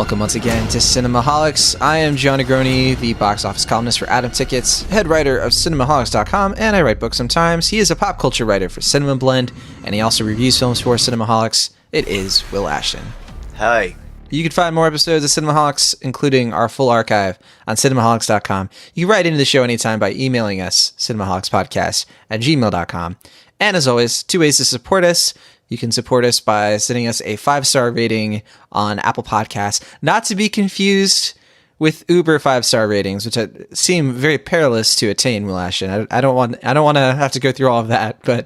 Welcome once again to Cinemaholics. I am John Negroni, the box office columnist for Atom Tickets, head writer of Cinemaholics.com, and I write books sometimes. He is a pop culture writer for Cinema Blend, and he also reviews films for Cinemaholics. It is Will Ashton. Hi. You can find more episodes of Cinemaholics, including our full archive, on Cinemaholics.com. You can write into the show anytime by emailing us, cinemaholicspodcast@gmail.com. And as always, two ways to support us. You can support us by sending us a 5-star rating on Apple Podcasts, not to be confused with Uber 5-star ratings, which seem very perilous to attain, Will Ashton. I don't want to have to go through all of that, but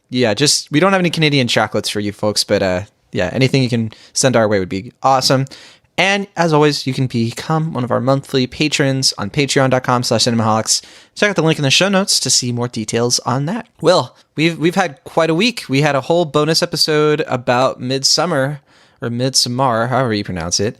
yeah, just we don't have any Canadian chocolates for you folks, but yeah, anything you can send our way would be awesome. And as always, you can become one of our monthly patrons on patreon.com/cinemaholics. Check out the link in the show notes to see more details on that. Will, we've had quite a week. We had a whole bonus episode about Midsummer, or Midsommar, however you pronounce it.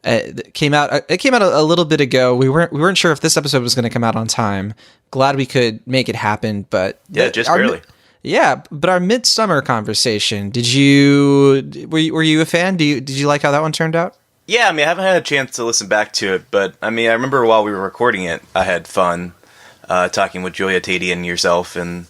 It came out a little bit ago. We weren't sure if this episode was going to come out on time. Glad we could make it happen, but yeah, just barely. Yeah, but our Midsummer conversation, were you a fan? Did you like how that one turned out? Yeah, I mean, I haven't had a chance to listen back to it, but I mean, I remember while we were recording it, I had fun talking with Julia Tatey and yourself and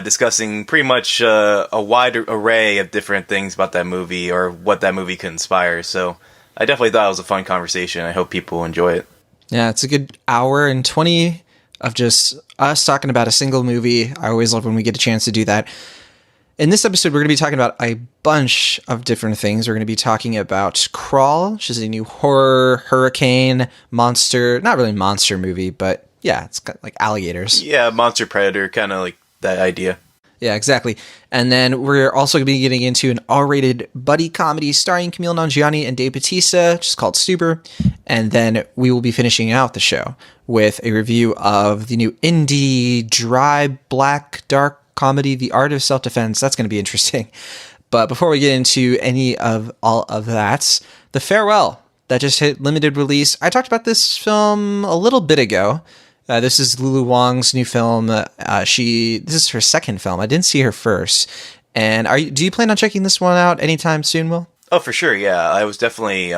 discussing pretty much a wide array of different things about that movie or what that movie could inspire. So I definitely thought it was a fun conversation. I hope people enjoy it. Yeah, it's a good hour and 20 of just us talking about a single movie. I always love when we get a chance to do that. In this episode, we're going to be talking about a bunch of different things. We're going to be talking about Crawl, which is a new horror, hurricane, monster, not really monster movie, but yeah, it's got like alligators. Yeah, monster predator, kind of like that idea. Yeah, exactly. And then we're also going to be getting into an R-rated buddy comedy starring Kumail Nanjiani and Bautista, which is called Stuber. And then we will be finishing out the show with a review of the new indie, dry, black, dark comedy, The Art of Self-Defense. That's going to be interesting. But before we get into any of all of that, The Farewell, that just hit limited release. I talked about this film a little bit ago. This is Lulu Wang's new film. This is her second film. I didn't see her first. And do you plan on checking this one out anytime soon, Will? Oh, for sure, yeah. I was definitely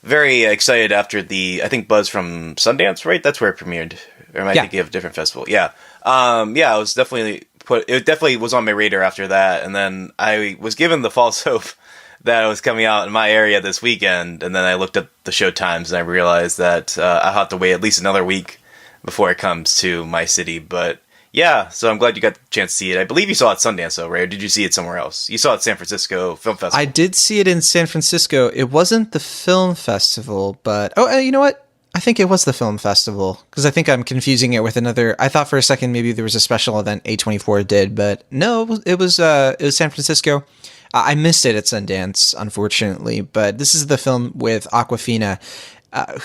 very excited after I think Buzz from Sundance, right? That's where it premiered. Or am I thinking of a different festival? Yeah. I was definitely it definitely was on my radar after that, and then I was given the false hope that it was coming out in my area this weekend, and then I looked at the show times and I realized that I'll have to wait at least another week before it comes to my city. But yeah, so I'm glad you got the chance to see it. I believe you saw it at Sundance, though, right? Or did you see it somewhere else? You saw it at San Francisco Film Festival. I did see it in San Francisco. It wasn't the film festival, but you know what? I think it was the film festival, because I think I'm confusing it with another. I thought for a second maybe there was a special event A24 did, but no, it was San Francisco. I missed it at Sundance, unfortunately, but this is the film with Awkwafina,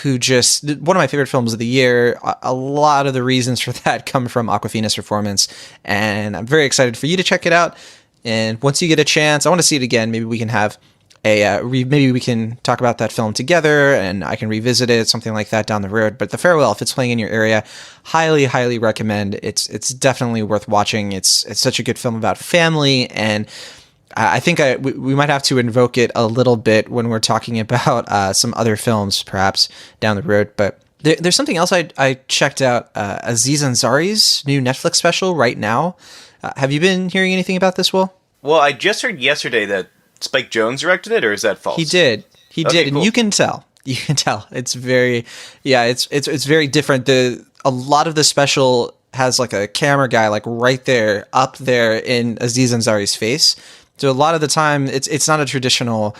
who just one of my favorite films of the year. A lot of the reasons for that come from Awkwafina's performance, and I'm very excited for you to check it out. And once you get a chance, I want to see it again. Maybe we can have maybe we can talk about that film together, and I can revisit it, something like that down the road. But The Farewell, if it's playing in your area, highly, highly recommend. It's definitely worth watching. It's such a good film about family, and I think we might have to invoke it a little bit when we're talking about some other films, perhaps down the road. But there's something else I checked out, Aziz Ansari's new Netflix special right now. Have you been hearing anything about this, Will? Well, I just heard yesterday that Spike Jonze directed it, or is that false? He did, Okay, and cool. you can tell. It's very, it's very different. A lot of the special has like a camera guy like right there, up there in Aziz Ansari's face. So a lot of the time, it's not a traditional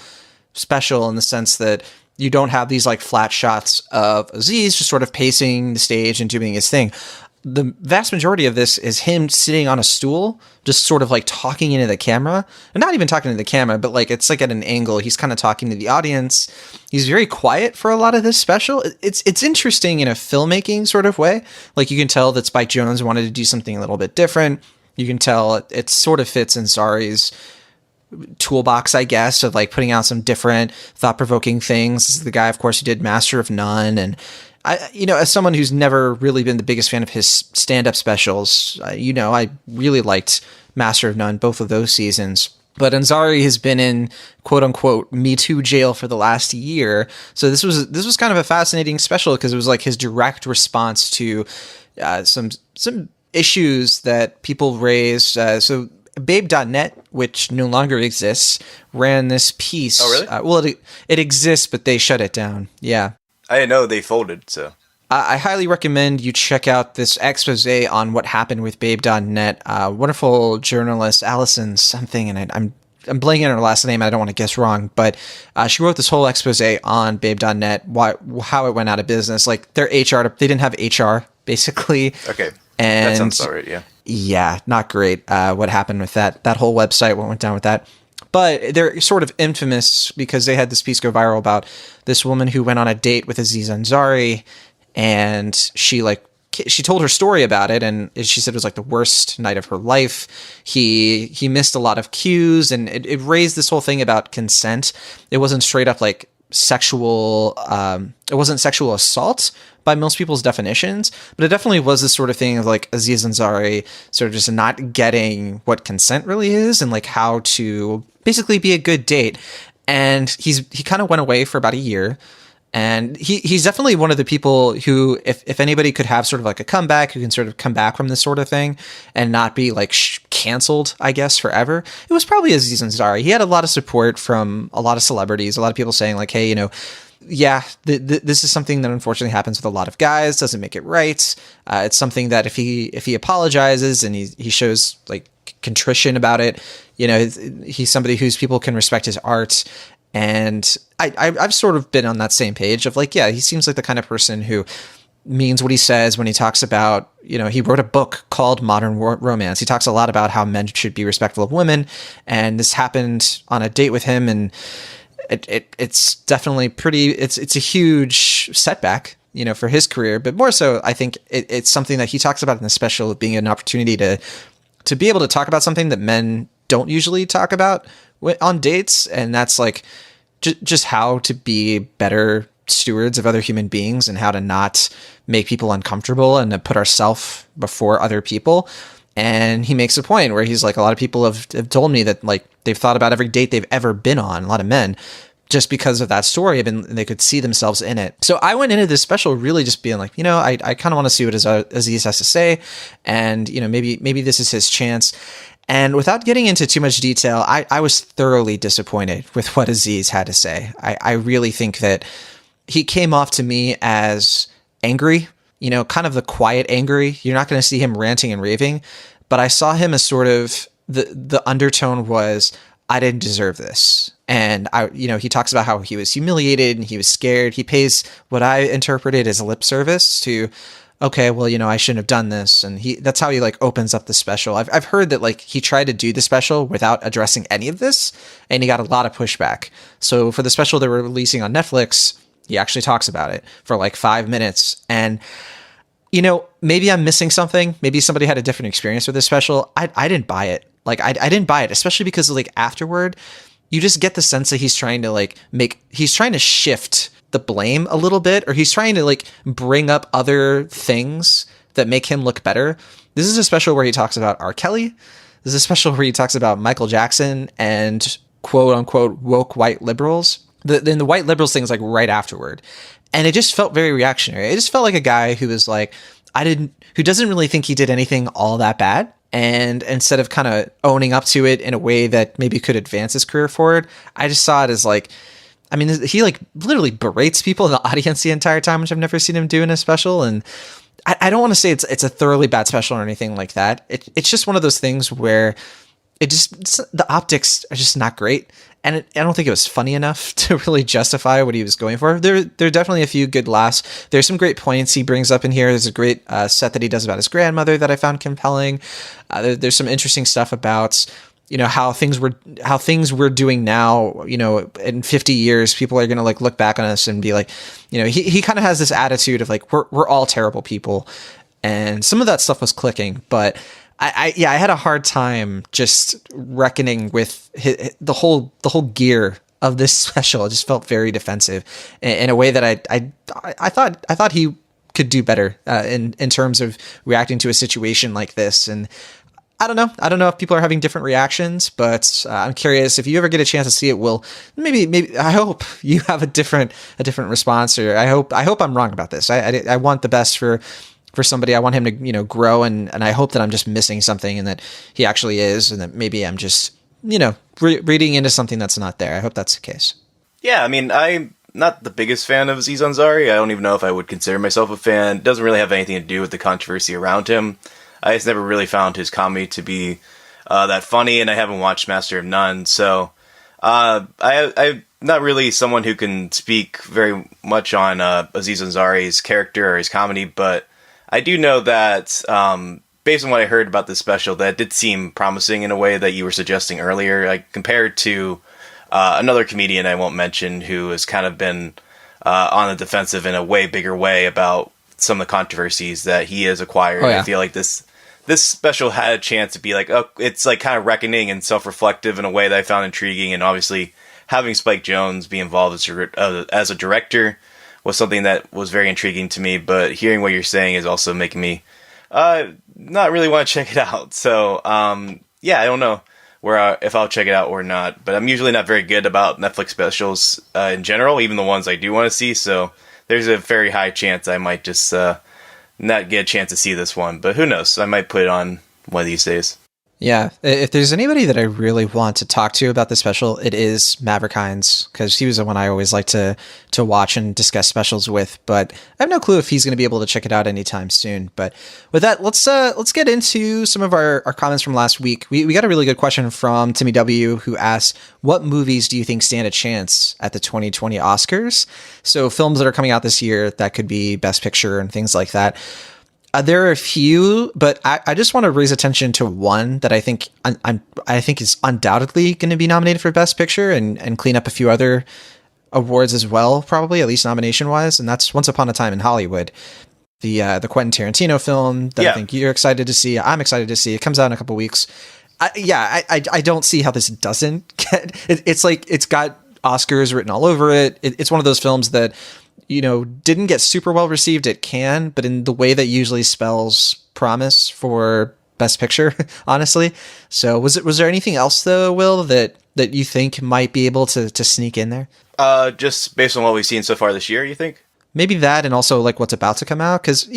special in the sense that you don't have these like flat shots of Aziz just sort of pacing the stage and doing his thing. The vast majority of this is him sitting on a stool, just sort of like talking into the camera, and not even talking to the camera, but like it's like at an angle. He's kind of talking to the audience. He's very quiet for a lot of this special. It's interesting in a filmmaking sort of way. Like you can tell that Spike Jonze wanted to do something a little bit different. You can tell it sort of fits in Sari's toolbox, I guess, of like putting out some different thought-provoking things. This is the guy, of course, who did Master of None, and as someone who's never really been the biggest fan of his stand-up specials, I really liked Master of None, both of those seasons. But Ansari has been in quote unquote Me Too jail for the last year. So this was kind of a fascinating special because it was like his direct response to some issues that people raised. So Babe.net, which no longer exists, ran this piece. Oh, really? Well, it exists, but they shut it down. Yeah. I didn't know they folded, so. I highly recommend you check out this expose on what happened with Babe.net. Wonderful journalist, Allison something, and I'm blanking on her last name. I don't want to guess wrong, but she wrote this whole expose on Babe.net, how it went out of business. Like their HR, they didn't have HR, basically. Okay. And that sounds all right, yeah. Yeah, not great. What happened with that whole website, what went down with that. But they're sort of infamous because they had this piece go viral about this woman who went on a date with Aziz Ansari, and she told her story about it, and she said it was like the worst night of her life. He missed a lot of cues, and it raised this whole thing about consent. It wasn't straight up like sexual, it wasn't sexual assault by most people's definitions, but it definitely was this sort of thing of like Aziz Ansari sort of just not getting what consent really is and like how to basically be a good date. And he kind of went away for about a year. And he's definitely one of the people who, if anybody could have sort of like a comeback, who can sort of come back from this sort of thing and not be like canceled, I guess, forever, it was probably Aziz Ansari. He had a lot of support from a lot of celebrities, a lot of people saying like, hey, yeah, this is something that unfortunately happens with a lot of guys, doesn't make it right. It's something that if he apologizes and he shows like contrition about it, he's somebody whose people can respect his art. And I've sort of been on that same page of like, yeah, he seems like the kind of person who means what he says when he talks about, he wrote a book called Modern Romance. He talks a lot about how men should be respectful of women. And this happened on a date with him. And it's definitely it's a huge setback, for his career. But more so, I think it's something that he talks about in the special, being an opportunity to be able to talk about something that men don't usually talk about on dates. And that's like just how to be better stewards of other human beings and how to not make people uncomfortable and to put ourselves before other people. And he makes a point where he's like, a lot of people have told me that like they've thought about every date they've ever been on, a lot of men, just because of that story, and they could see themselves in it. So I went into this special really just being like, I kind of want to see what Aziz has to say. And, maybe this is his chance. And without getting into too much detail, I was thoroughly disappointed with what Aziz had to say. I really think that he came off to me as angry, kind of the quiet angry. You're not going to see him ranting and raving, but I saw him as sort of the undertone was, I didn't deserve this. And he talks about how he was humiliated and he was scared. He pays what I interpreted as lip service to, okay, well, I shouldn't have done this. And that's how he like opens up the special. I've heard that like he tried to do the special without addressing any of this, and he got a lot of pushback. So for the special they were releasing on Netflix, he actually talks about it for like 5 minutes. And, maybe I'm missing something. Maybe somebody had a different experience with this special. I didn't buy it. Like I didn't buy it, especially because like afterward, you just get the sense that he's trying to shift the blame a little bit, or he's trying to like bring up other things that make him look better. This is a special where he talks about R. Kelly. This is a special where he talks about Michael Jackson and quote unquote woke white liberals. Then the white liberals thing is like right afterward. And it just felt very reactionary. It just felt like a guy who was like, who doesn't really think he did anything all that bad. And instead of kind of owning up to it in a way that maybe could advance his career forward, I just saw it as like, I mean, he like literally berates people in the audience the entire time, which I've never seen him do in a special. And I don't want to say it's a thoroughly bad special or anything like that. It's just one of those things where the optics are just not great. And I don't think it was funny enough to really justify what he was going for. There are definitely a few good laughs. There's some great points he brings up in here. There's a great set that he does about his grandmother that I found compelling. There's some interesting stuff about, how things we're doing now, in 50 years, people are going to like look back on us and be like, he kind of has this attitude of like, we're all terrible people. And some of that stuff was clicking, but I had a hard time just reckoning with the whole gear of this special. It just felt very defensive in a way that I thought he could do better in terms of reacting to a situation like this. And I don't know. I don't know if people are having different reactions, but I'm curious if you ever get a chance to see it. Maybe I hope you have a different response, or I hope I'm wrong about this. I want the best for somebody. I want him to grow, and I hope that I'm just missing something, and that he actually is, and that maybe I'm just reading into something that's not there. I hope that's the case. Yeah, I mean, I'm not the biggest fan of Aziz Ansari. I don't even know if I would consider myself a fan. It doesn't really have anything to do with the controversy around him. I just never really found his comedy to be that funny, and I haven't watched Master of None, so I'm not really someone who can speak very much on Aziz Ansari's character or his comedy, but I do know that, based on what I heard about this special, that did seem promising in a way that you were suggesting earlier, like compared to another comedian I won't mention who has kind of been on the defensive in a way bigger way about some of the controversies that he has acquired. Oh, yeah. I feel like this special had a chance to be like, oh, it's like kind of reckoning and self-reflective in a way that I found intriguing, and obviously having Spike Jonze be involved as a director was something that was very intriguing to me, but hearing what you're saying is also making me not really want to check it out. So, yeah, I don't know if I'll check it out or not, but I'm usually not very good about Netflix specials in general, even the ones I do want to see, so there's a very high chance I might just not get a chance to see this one, but who knows? I might put it on one of these days. Yeah, if there's anybody that I really want to talk to about the special, it is Maverick Hines, because he was the one I always like to watch and discuss specials with. But I have no clue if he's going to be able to check it out anytime soon. But with that, let's get into some of our comments from last week. We got a really good question from Timmy W, who asked, "What movies do you think stand a chance at the 2020 Oscars?" So films that are coming out this year that could be Best Picture and things like that. There are a few, but I just want to raise attention to one that I think is undoubtedly going to be nominated for Best Picture and clean up a few other awards as well, probably, at least nomination wise. And that's Once Upon a Time in Hollywood, the Quentin Tarantino film that I think you're excited to see. I'm excited to see. It comes out in a couple weeks. I don't see how this doesn't get. It's like it's got Oscars written all over it. It's one of those films that, didn't get super well received at Cannes, but in the way that usually spells promise for Best Picture, honestly. So was there anything else though, Will, that you think might be able to sneak in there? Just based on what we've seen so far this year, you think? Maybe that, and also like what's about to come out, because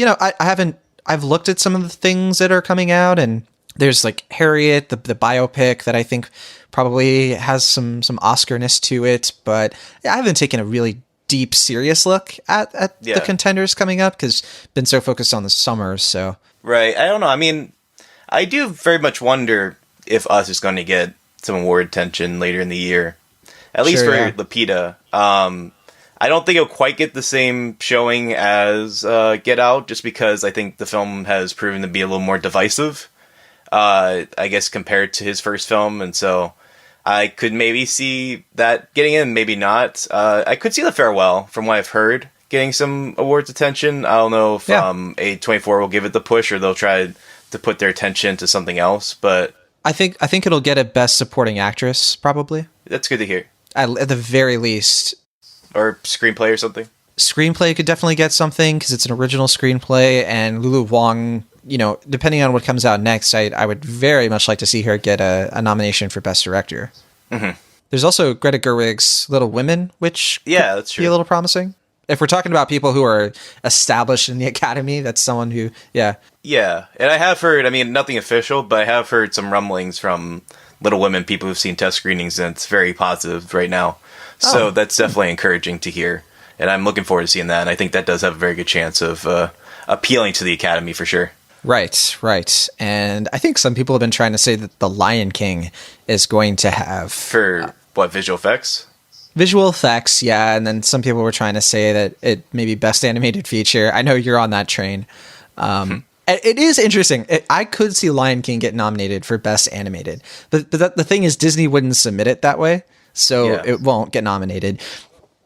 I've looked at some of the things that are coming out, and there's like Harriet, the biopic that I think probably has some Oscar-ness to it, but I haven't taken a really deep, serious look at the contenders coming up, because been so focused on the summer. So right, I don't know. I mean, I do very much wonder if Us is going to get some award attention later in the year, at least for Lupita. I don't think it'll quite get the same showing as Get Out, just because I think the film has proven to be a little more divisive, I guess, compared to his first film, and so I could maybe see that getting in, maybe not. I could see The Farewell, from what I've heard, getting some awards attention. I don't know if A24 will give it the push, or they'll try to put their attention to something else. But I think it'll get a Best Supporting Actress, probably. That's good to hear. At the very least. Or screenplay or something. Screenplay could definitely get something, because it's an original screenplay, and Lulu Wang, depending on what comes out next, I would very much like to see her get a nomination for Best Director. Mm-hmm. There's also Greta Gerwig's Little Women, which that's true. Be a little promising. If we're talking about people who are established in the Academy, that's someone who, Yeah, and I have heard, nothing official, but I have heard some rumblings from Little Women, people who've seen test screenings, and it's very positive right now. So that's definitely encouraging to hear, and I'm looking forward to seeing that, and I think that does have a very good chance of appealing to the Academy for sure. Right. And I think some people have been trying to say that The Lion King is going to have... For what, visual effects? Visual effects, yeah. And then some people were trying to say that it may be Best Animated Feature. I know you're on that train. It is interesting. I could see Lion King get nominated for Best Animated. But the thing is, Disney wouldn't submit it that way, so it won't get nominated.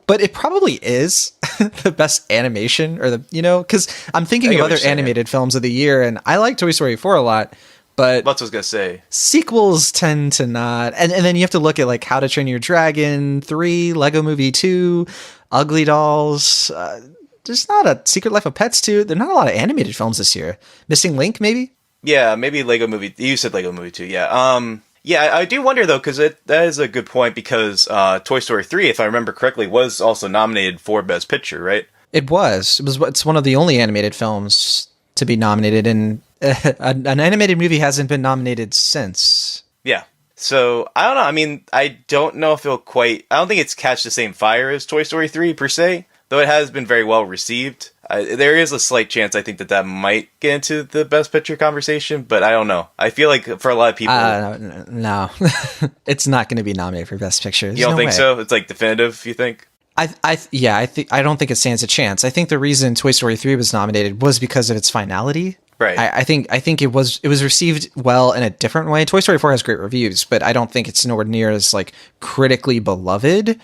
But it probably is the best animation, or because I'm thinking of other animated films of the year, and I like Toy Story 4 a lot, but that's what I was going to say. Sequels tend to not. And then you have to look at like How to Train Your Dragon 3, Lego Movie 2, Ugly Dolls. There's not a Secret Life of Pets 2. There's not a lot of animated films this year. Missing Link, maybe? Yeah, maybe Lego Movie. You said Lego Movie too. Yeah. Yeah, I do wonder though, because that is a good point. Because Toy Story 3, if I remember correctly, was also nominated for Best Picture, right? It was. It's one of the only animated films to be nominated, and an animated movie hasn't been nominated since. Yeah. So I don't know. I mean, I don't know if it'll quite. I don't think it's catch the same fire as Toy Story 3 per se, though it has been very well received. There is a slight chance I think that might get into the Best Picture conversation, but I don't know. I feel like for a lot of people, no, it's not going to be nominated for Best Picture. You don't think so? It's like definitive. You think? I don't think it stands a chance. I think the reason Toy Story 3 was nominated was because of its finality. Right. I think it was received well in a different way. Toy Story 4 has great reviews, but I don't think it's nowhere near as like critically beloved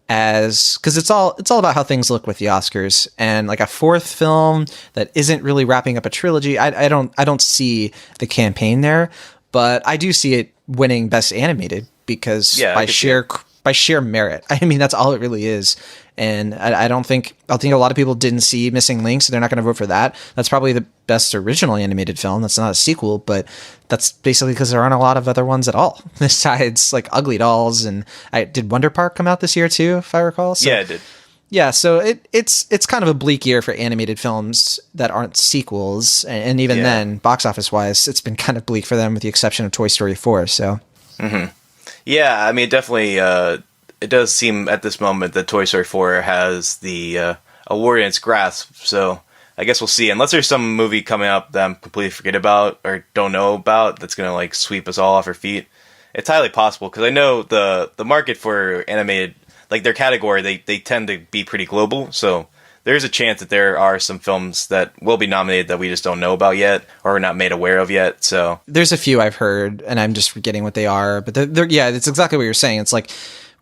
as, because it's all about how things look with the Oscars, and like a fourth film that isn't really wrapping up a trilogy. I don't see the campaign there, but I do see it winning Best Animated because by sheer merit. I mean, that's all it really is. And I think a lot of people didn't see Missing Link, so they're not going to vote for that. That's probably the best original animated film. That's not a sequel, but that's basically because there aren't a lot of other ones at all, besides like Ugly Dolls. And did Wonder Park come out this year too, if I recall? So, yeah, it did. Yeah, so it's kind of a bleak year for animated films that aren't sequels. And even then, box office-wise, it's been kind of bleak for them with the exception of Toy Story 4. So. Mm-hmm. Yeah, I mean, definitely, it does seem at this moment that Toy Story 4 has the award in its grasp, so I guess we'll see. Unless there's some movie coming up that I'm completely forget about or don't know about that's going to, like, sweep us all off our feet. It's highly possible, because I know the market for animated, like, their category, they tend to be pretty global, so there's a chance that there are some films that will be nominated that we just don't know about yet or are not made aware of yet. So there's a few I've heard, and I'm just forgetting what they are. But yeah, it's exactly what you're saying. It's like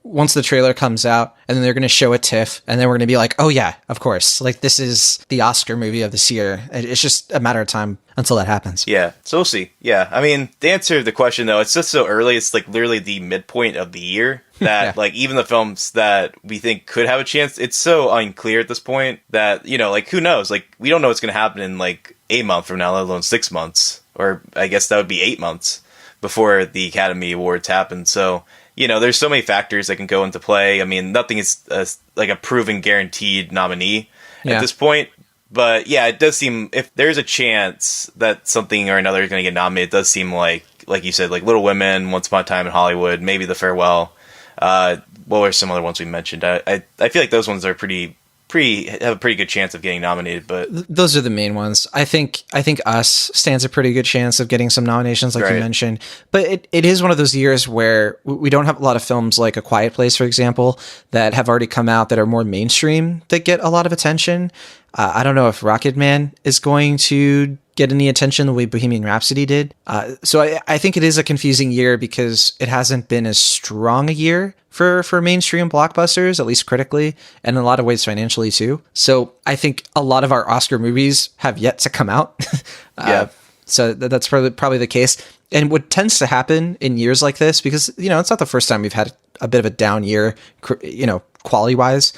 once the trailer comes out, and then they're going to show a TIFF, and then we're going to be like, oh yeah, of course. Like, this is the Oscar movie of this year. It's just a matter of time until that happens. Yeah, so we'll see. Yeah, I mean, the answer to the question, though, it's just so early. It's like literally the midpoint of the year that like even the films that we think could have a chance, it's so unclear at this point that, you know, like, who knows? Like, we don't know what's going to happen in like a month from now, let alone 6 months, or I guess that would be 8 months before the Academy Awards happen. So, you know, there's so many factors that can go into play. I mean, nothing is like a proven guaranteed nominee at this point. But yeah, it does seem, if there's a chance that something or another is going to get nominated, it does seem like you said, like Little Women, Once Upon a Time in Hollywood, maybe The Farewell. What were some other ones we mentioned? I feel like those ones are have a pretty good chance of getting nominated, but those are the main ones. I think Us stands a pretty good chance of getting some nominations, like you mentioned. But it is one of those years where we don't have a lot of films like A Quiet Place, for example, that have already come out that are more mainstream that get a lot of attention. I don't know if Rocket Man is going to get any attention the way Bohemian Rhapsody did. So I think it is a confusing year because it hasn't been as strong a year for mainstream blockbusters, at least critically, and in a lot of ways financially too. So I think a lot of our Oscar movies have yet to come out. So that's probably the case. And what tends to happen in years like this, because, you know, it's not the first time we've had a bit of a down year, you know, quality wise.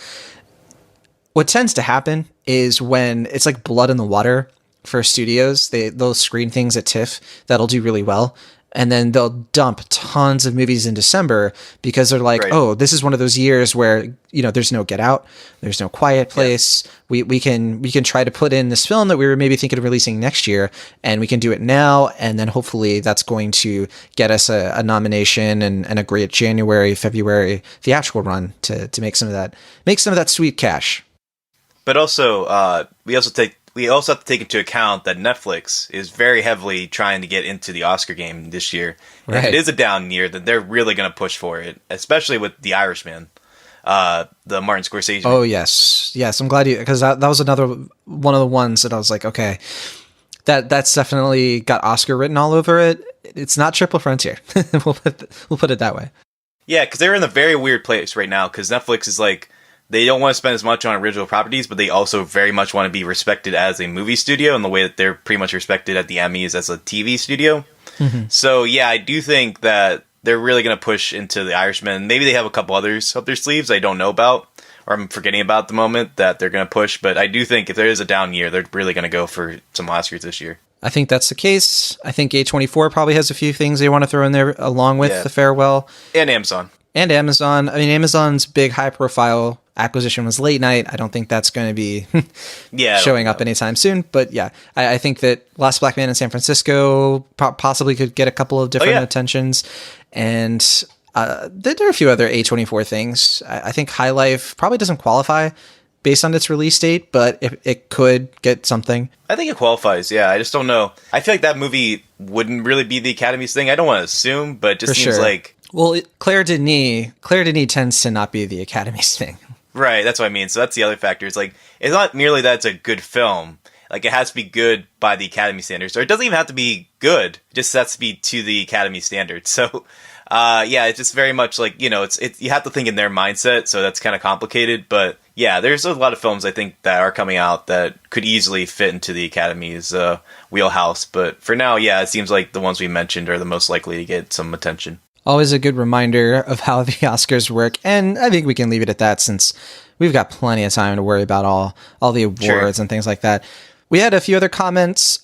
What tends to happen is when it's like blood in the water for studios, they'll screen things at TIFF that'll do really well. And then they'll dump tons of movies in December because they're like, oh, this is one of those years where, you know, there's no Get Out, there's no Quiet Place. Yeah. We can try to put in this film that we were maybe thinking of releasing next year, and we can do it now. And then hopefully that's going to get us a nomination and a great January, February theatrical run to make some of that sweet cash. But also, we also have to take into account that Netflix is very heavily trying to get into the Oscar game this year. And if it is a down year, then they're really going to push for it, especially with The Irishman, the Martin Scorsese. Oh, yes. Yes, I'm glad because that was another one of the ones that I was like, okay, that's definitely got Oscar written all over it. It's not Triple Frontier. We'll put it that way. Yeah, because they're in a very weird place right now, because Netflix is like, they don't want to spend as much on original properties, but they also very much want to be respected as a movie studio in the way that they're pretty much respected at the Emmys as a TV studio. Mm-hmm. So, yeah, I do think that they're really going to push into The Irishman. Maybe they have a couple others up their sleeves I don't know about, or I'm forgetting about at the moment, that they're going to push. But I do think if there is a down year, they're really going to go for some Oscars this year. I think that's the case. I think A24 probably has a few things they want to throw in there along with The Farewell. And Amazon. And Amazon. I mean, Amazon's big high-profile acquisition was Late Night. I don't think that's going to be showing up anytime soon. But yeah, I think that Last Black Man in San Francisco possibly could get a couple of different attentions. And there are a few other A24 things. I think High Life probably doesn't qualify based on its release date, but it could get something. I think it qualifies, yeah. I just don't know. I feel like that movie wouldn't really be the Academy's thing. I don't want to assume, but it just seems like... Well, Claire Denis tends to not be the Academy's thing. Right, that's what I mean. So that's the other factor. It's like, it's not merely that it's a good film. Like, it has to be good by the Academy standards. Or it doesn't even have to be good. It just has to be to the Academy standards. So... yeah, it's just very much like, you know, it's you have to think in their mindset, so that's kind of complicated. But yeah, there's a lot of films I think that are coming out that could easily fit into the Academy's wheelhouse. But for now, yeah, it seems like the ones we mentioned are the most likely to get some attention. Always a good reminder of how the Oscars work, and I think we can leave it at that since we've got plenty of time to worry about all the awards and things like that. We had a few other comments.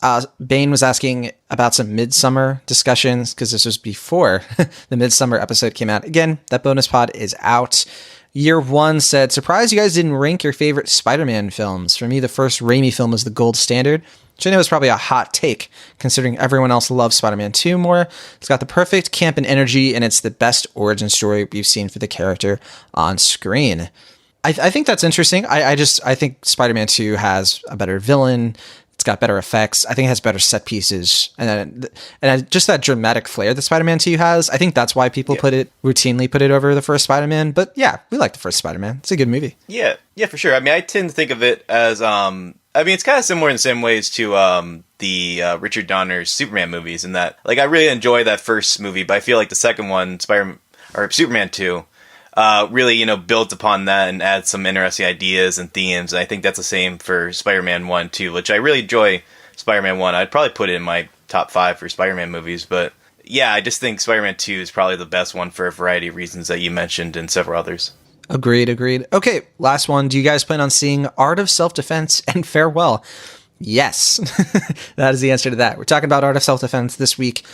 Bane was asking about some Midsummer discussions because this was before the Midsummer episode came out. Again, that bonus pod is out. Year One said, surprised you guys didn't rank your favorite Spider-Man films. For me, the first Raimi film was the gold standard, which I know is probably a hot take considering everyone else loves Spider-Man 2 more. It's got the perfect camp and energy, and it's the best origin story we've seen for the character on screen. I think that's interesting. I think Spider-Man 2 has a better villain. It's got better effects. I think it has better set pieces. And just that dramatic flair that Spider-Man 2 has. I think that's why people routinely put it over the first Spider-Man. But yeah, we like the first Spider-Man. It's a good movie. Yeah, for sure. I mean, I tend to think of it as, it's kind of similar in the same ways to the Richard Donner's Superman movies in that, like, I really enjoy that first movie, but I feel like the second one, Superman 2, really, you know, builds upon that and adds some interesting ideas and themes. And I think that's the same for Spider-Man 1, too, which I really enjoy Spider-Man 1. I'd probably put it in my top 5 for Spider-Man movies. But yeah, I just think Spider-Man 2 is probably the best one for a variety of reasons that you mentioned and several others. Agreed. Okay, last one. Do you guys plan on seeing Art of Self-Defense and Farewell? Yes. That is the answer to that. We're talking about Art of Self-Defense this week.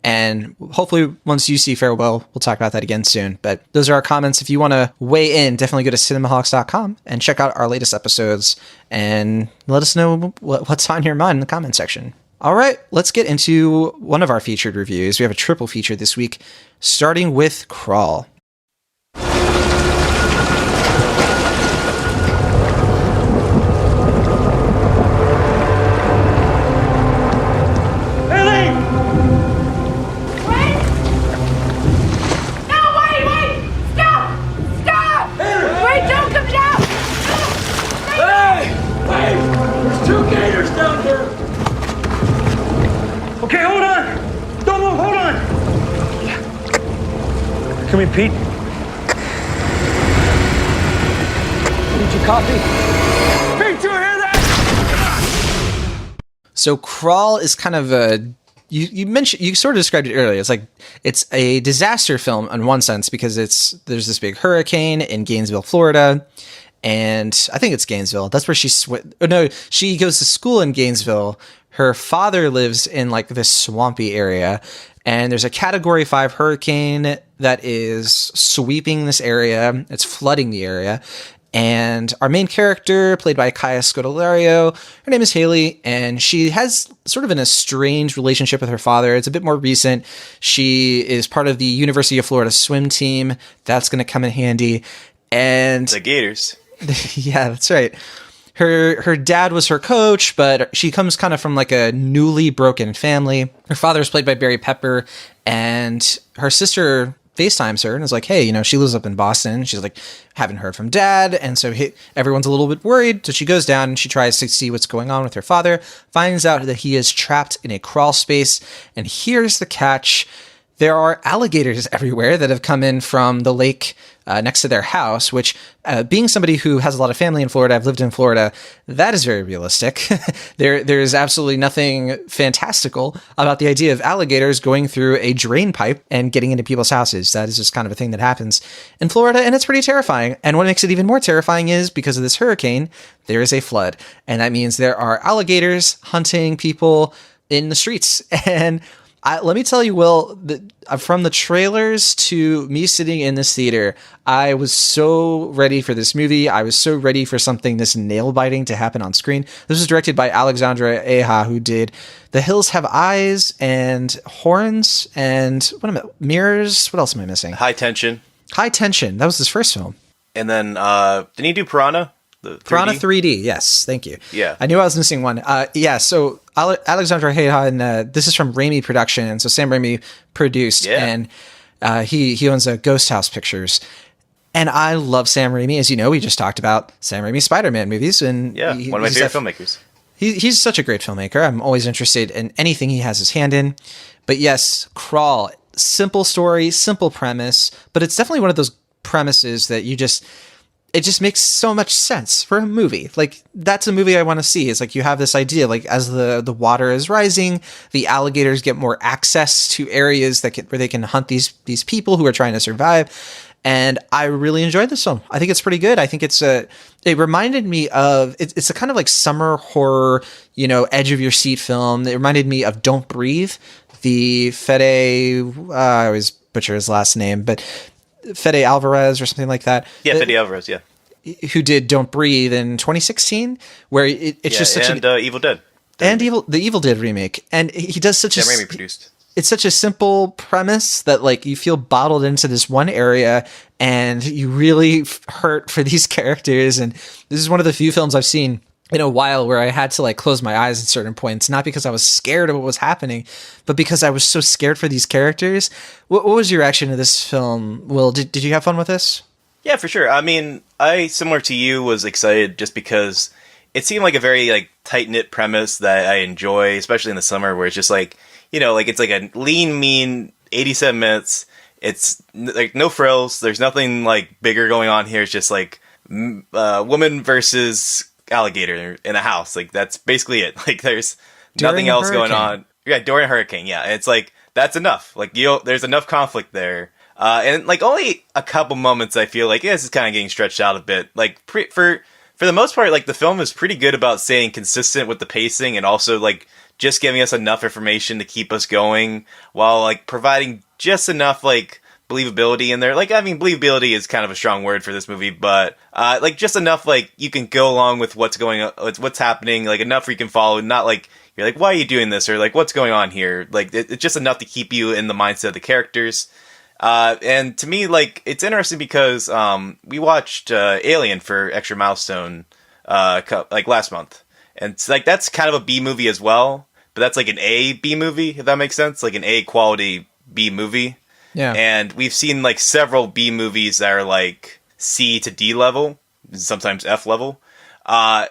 And hopefully once you see Farewell, we'll talk about that again soon. But those are our comments. If you want to weigh in, definitely go to cinemaholics.com and check out our latest episodes and let us know what's on your mind in the comment section. All right, let's get into one of our featured reviews. We have a triple feature this week, starting with Crawl. Okay, hold on! Don't move, hold on! Come here, Pete. Need your coffee? Pete, you hear that? So Crawl is kind of a... You sort of described it earlier. It's like it's a disaster film in one sense because there's this big hurricane in Gainesville, Florida, and I think it's Gainesville. That's where she goes to school in Gainesville. Her father lives in like this swampy area, and there's a Category 5 hurricane that is sweeping this area. It's flooding the area. And our main character, played by Kaya Scodelario, her name is Haley, and she has sort of an estranged relationship with her father. It's a bit more recent. She is part of the University of Florida swim team. That's going to come in handy. And the Gators. Yeah, that's right. Her dad was her coach, but she comes kind of from like a newly broken family. Her father is played by Barry Pepper, and her sister FaceTimes her and is like, hey, you know, she lives up in Boston. She's like, haven't heard from dad. And so everyone's a little bit worried. So she goes down and she tries to see what's going on with her father, finds out that he is trapped in a crawl space. And here's the catch. There are alligators everywhere that have come in from the lake next to their house, which being somebody who has a lot of family in Florida, I've lived in Florida, that is very realistic. There is absolutely nothing fantastical about the idea of alligators going through a drain pipe and getting into people's houses. That is just kind of a thing that happens in Florida, and it's pretty terrifying. And what makes it even more terrifying is because of this hurricane, there is a flood. And that means there are alligators hunting people in the streets. And let me tell you, Will, from the trailers to me sitting in this theater, I was so ready for this movie. I was so ready for something this nail-biting to happen on screen. This was directed by Alexandre Aja, who did The Hills Have Eyes and Horns and Mirrors. What else am I missing? High Tension. High Tension. That was his first film. And then, didn't he do Piranha? Piranha 3D, yes, thank you. Yeah. I knew I was missing one. So Alexandre Aja, and this is from Raimi Production, so Sam Raimi produced, and he owns a Ghost House Pictures. And I love Sam Raimi. As you know, we just talked about Sam Raimi's Spider-Man movies. And one of my favorite filmmakers. He's such a great filmmaker. I'm always interested in anything he has his hand in. But yes, Crawl, simple story, simple premise, but it's definitely one of those premises that it just makes so much sense for a movie. Like, that's a movie I want to see. It's like you have this idea, like as the water is rising, the alligators get more access to areas where they can hunt these people who are trying to survive. And I really enjoyed this film. I think it's pretty good. I think it reminded me of, it's a kind of like summer horror, edge of your seat film. It reminded me of Don't Breathe, the Fede, I always butcher his last name, but Fede Alvarez or something like that. Yeah, Fede Alvarez, yeah. Who did Don't Breathe in 2016, where it's just such Evil Dead. The Evil Dead remake. And he does such Sam Raimi produced. It's such a simple premise that like you feel bottled into this one area and you really hurt for these characters. And this is one of the few films I've seen in a while where I had to like close my eyes at certain points, not because I was scared of what was happening, but because I was so scared for these characters. What was your reaction to this film, Will? Did you have fun with this? Yeah, for sure. I mean, I, similar to you, was excited just because it seemed like a very like tight-knit premise that I enjoy, especially in the summer where it's just like, like it's like a lean, mean 87 minutes. It's like no frills. There's nothing like bigger going on here. It's just like woman versus alligator in a house. Like that's basically it. Like there's nothing else going on. Yeah, during a hurricane. Yeah, it's like that's enough. Like there's enough conflict there, and like only a couple moments I feel like this is kind of getting stretched out a bit. Like for the most part, like the film is pretty good about staying consistent with the pacing and also like just giving us enough information to keep us going while like providing just enough like believability in there. Like, I mean, believability is kind of a strong word for this movie, but like just enough like you can go along with what's going on, what's happening, like enough where you can follow, not like you're like, why are you doing this? Or like, what's going on here? Like, it's just enough to keep you in the mindset of the characters. And to me, like, it's interesting because we watched Alien for Extra Milestone like last month. And it's like that's kind of a B movie as well, but that's like an A B movie, if that makes sense, like an A quality B movie. Yeah. And we've seen like several B movies that are like C to D level, sometimes F level. But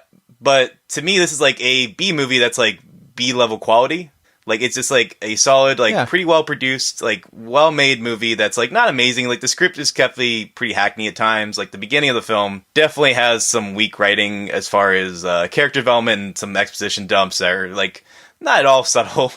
to me, this is like a B movie that's like B level quality. Like it's just like a solid, like pretty well produced, like well made movie that's like not amazing. Like the script is definitely pretty hackney at times. Like the beginning of the film definitely has some weak writing as far as character development and some exposition dumps that are like not at all subtle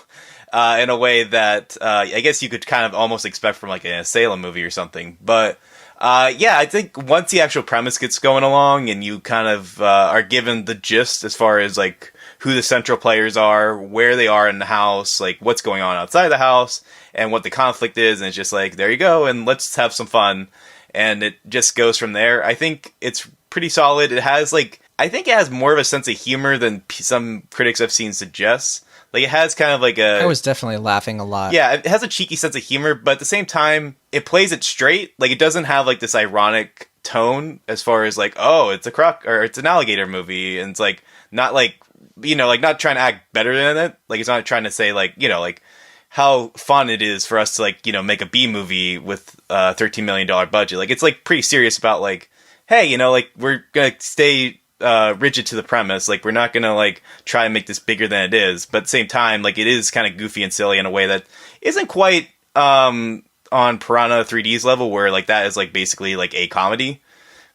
in a way that I guess you could kind of almost expect from like an Salem movie or something. But I think once the actual premise gets going along and you kind of are given the gist as far as like who the central players are, where they are in the house, like what's going on outside the house, and what the conflict is, and it's just like, there you go, and let's have some fun. And it just goes from there. I think it's pretty solid. It has like, I think it has more of a sense of humor than some critics I've seen suggest. Like it has kind of like a... I was definitely laughing a lot. Yeah, it has a cheeky sense of humor, but at the same time, it plays it straight. Like it doesn't have like this ironic tone as far as like, oh, it's a croc or it's an alligator movie, and it's like not like, like not trying to act better than it. Like it's not trying to say like, like how fun it is for us to like, make a B movie with a $13 million budget. Like it's like pretty serious about like, hey, like we're gonna stay rigid to the premise. Like we're not gonna like try and make this bigger than it is, but at the same time, like it is kind of goofy and silly in a way that isn't quite on Piranha 3D's level, where like that is like basically like a comedy.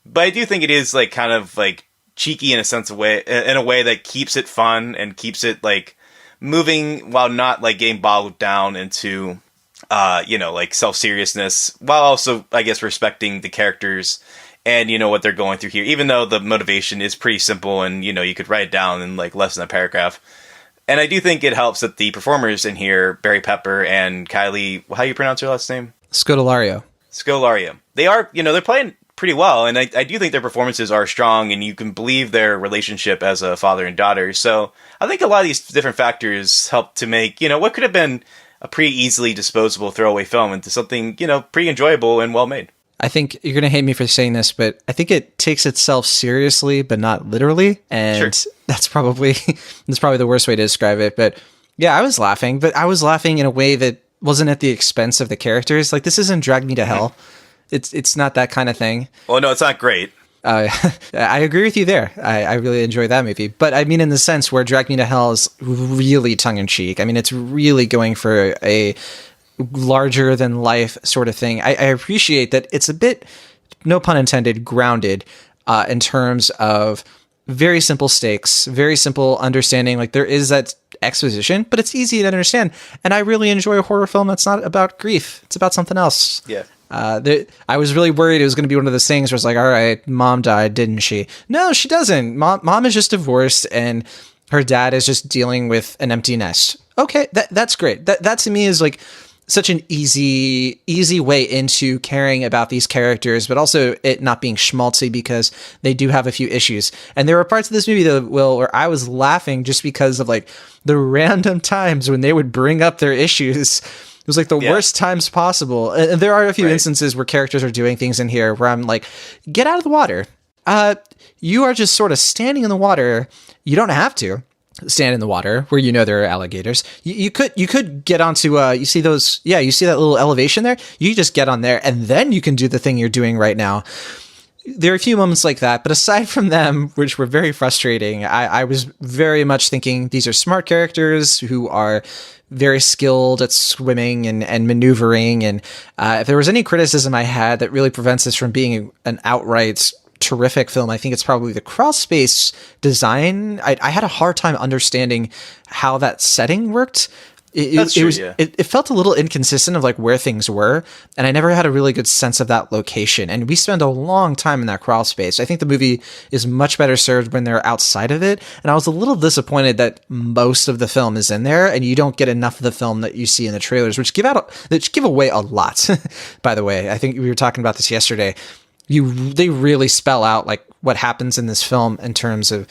But I do think it is like kind of like cheeky in a way that keeps it fun and keeps it like moving while not like getting bogged down into like self-seriousness, while also I guess respecting the characters and what they're going through here, even though the motivation is pretty simple and you could write it down in like less than a paragraph. And I do think it helps that the performers in here, Barry Pepper and Kylie, how you pronounce her last name? Scodelario. They are, they're playing pretty well, and I do think their performances are strong, and you can believe their relationship as a father and daughter. So I think a lot of these different factors help to make, what could have been a pretty easily disposable throwaway film into something, pretty enjoyable and well made. I think you're going to hate me for saying this, but I think it takes itself seriously, but not literally. And Sure. that's probably the worst way to describe it. But yeah, I was laughing, but I was laughing in a way that wasn't at the expense of the characters. Like, this isn't Drag Me to Hell. It's not that kind of thing. Well, no, it's not great. I agree with you there. I really enjoy that movie. But I mean, in the sense where Drag Me to Hell is really tongue-in-cheek. I mean, it's really going for a larger than life sort of thing. I appreciate that it's a bit, no pun intended, grounded in terms of very simple stakes, very simple understanding. Like, there is that exposition, but it's easy to understand. And I really enjoy a horror film that's not about grief. It's about something else. Yeah. I was really worried it was going to be one of those things where it's like, all right, mom died, didn't she? No, she doesn't. Mom is just divorced, and her dad is just dealing with an empty nest. Okay, that's great. That to me is like such an easy way into caring about these characters, but also it not being schmaltzy because they do have a few issues. And there were parts of this movie that, where I was laughing just because of like the random times when they would bring up their issues. It was like the worst times possible. And there are a few instances where characters are doing things in here where I'm like, get out of the water. You are just sort of standing in the water. You don't have to stand in the water where there are alligators. You could get onto you see those, you see that little elevation there? You just get on there and then you can do the thing you're doing right now. There are a few moments like that, but aside from them, which were very frustrating, I was very much thinking these are smart characters who are very skilled at swimming and maneuvering. And if there was any criticism I had that really prevents this from being an outright terrific film, I think it's probably the crawl space design. I had a hard time understanding how that setting worked. It felt a little inconsistent of like where things were, and I never had a really good sense of that location. And we spend a long time in that crawl space. I think the movie is much better served when they're outside of it. And I was a little disappointed that most of the film is in there, and you don't get enough of the film that you see in the trailers, which give away a lot. By the way, I think we were talking about this yesterday. They really spell out like what happens in this film in terms of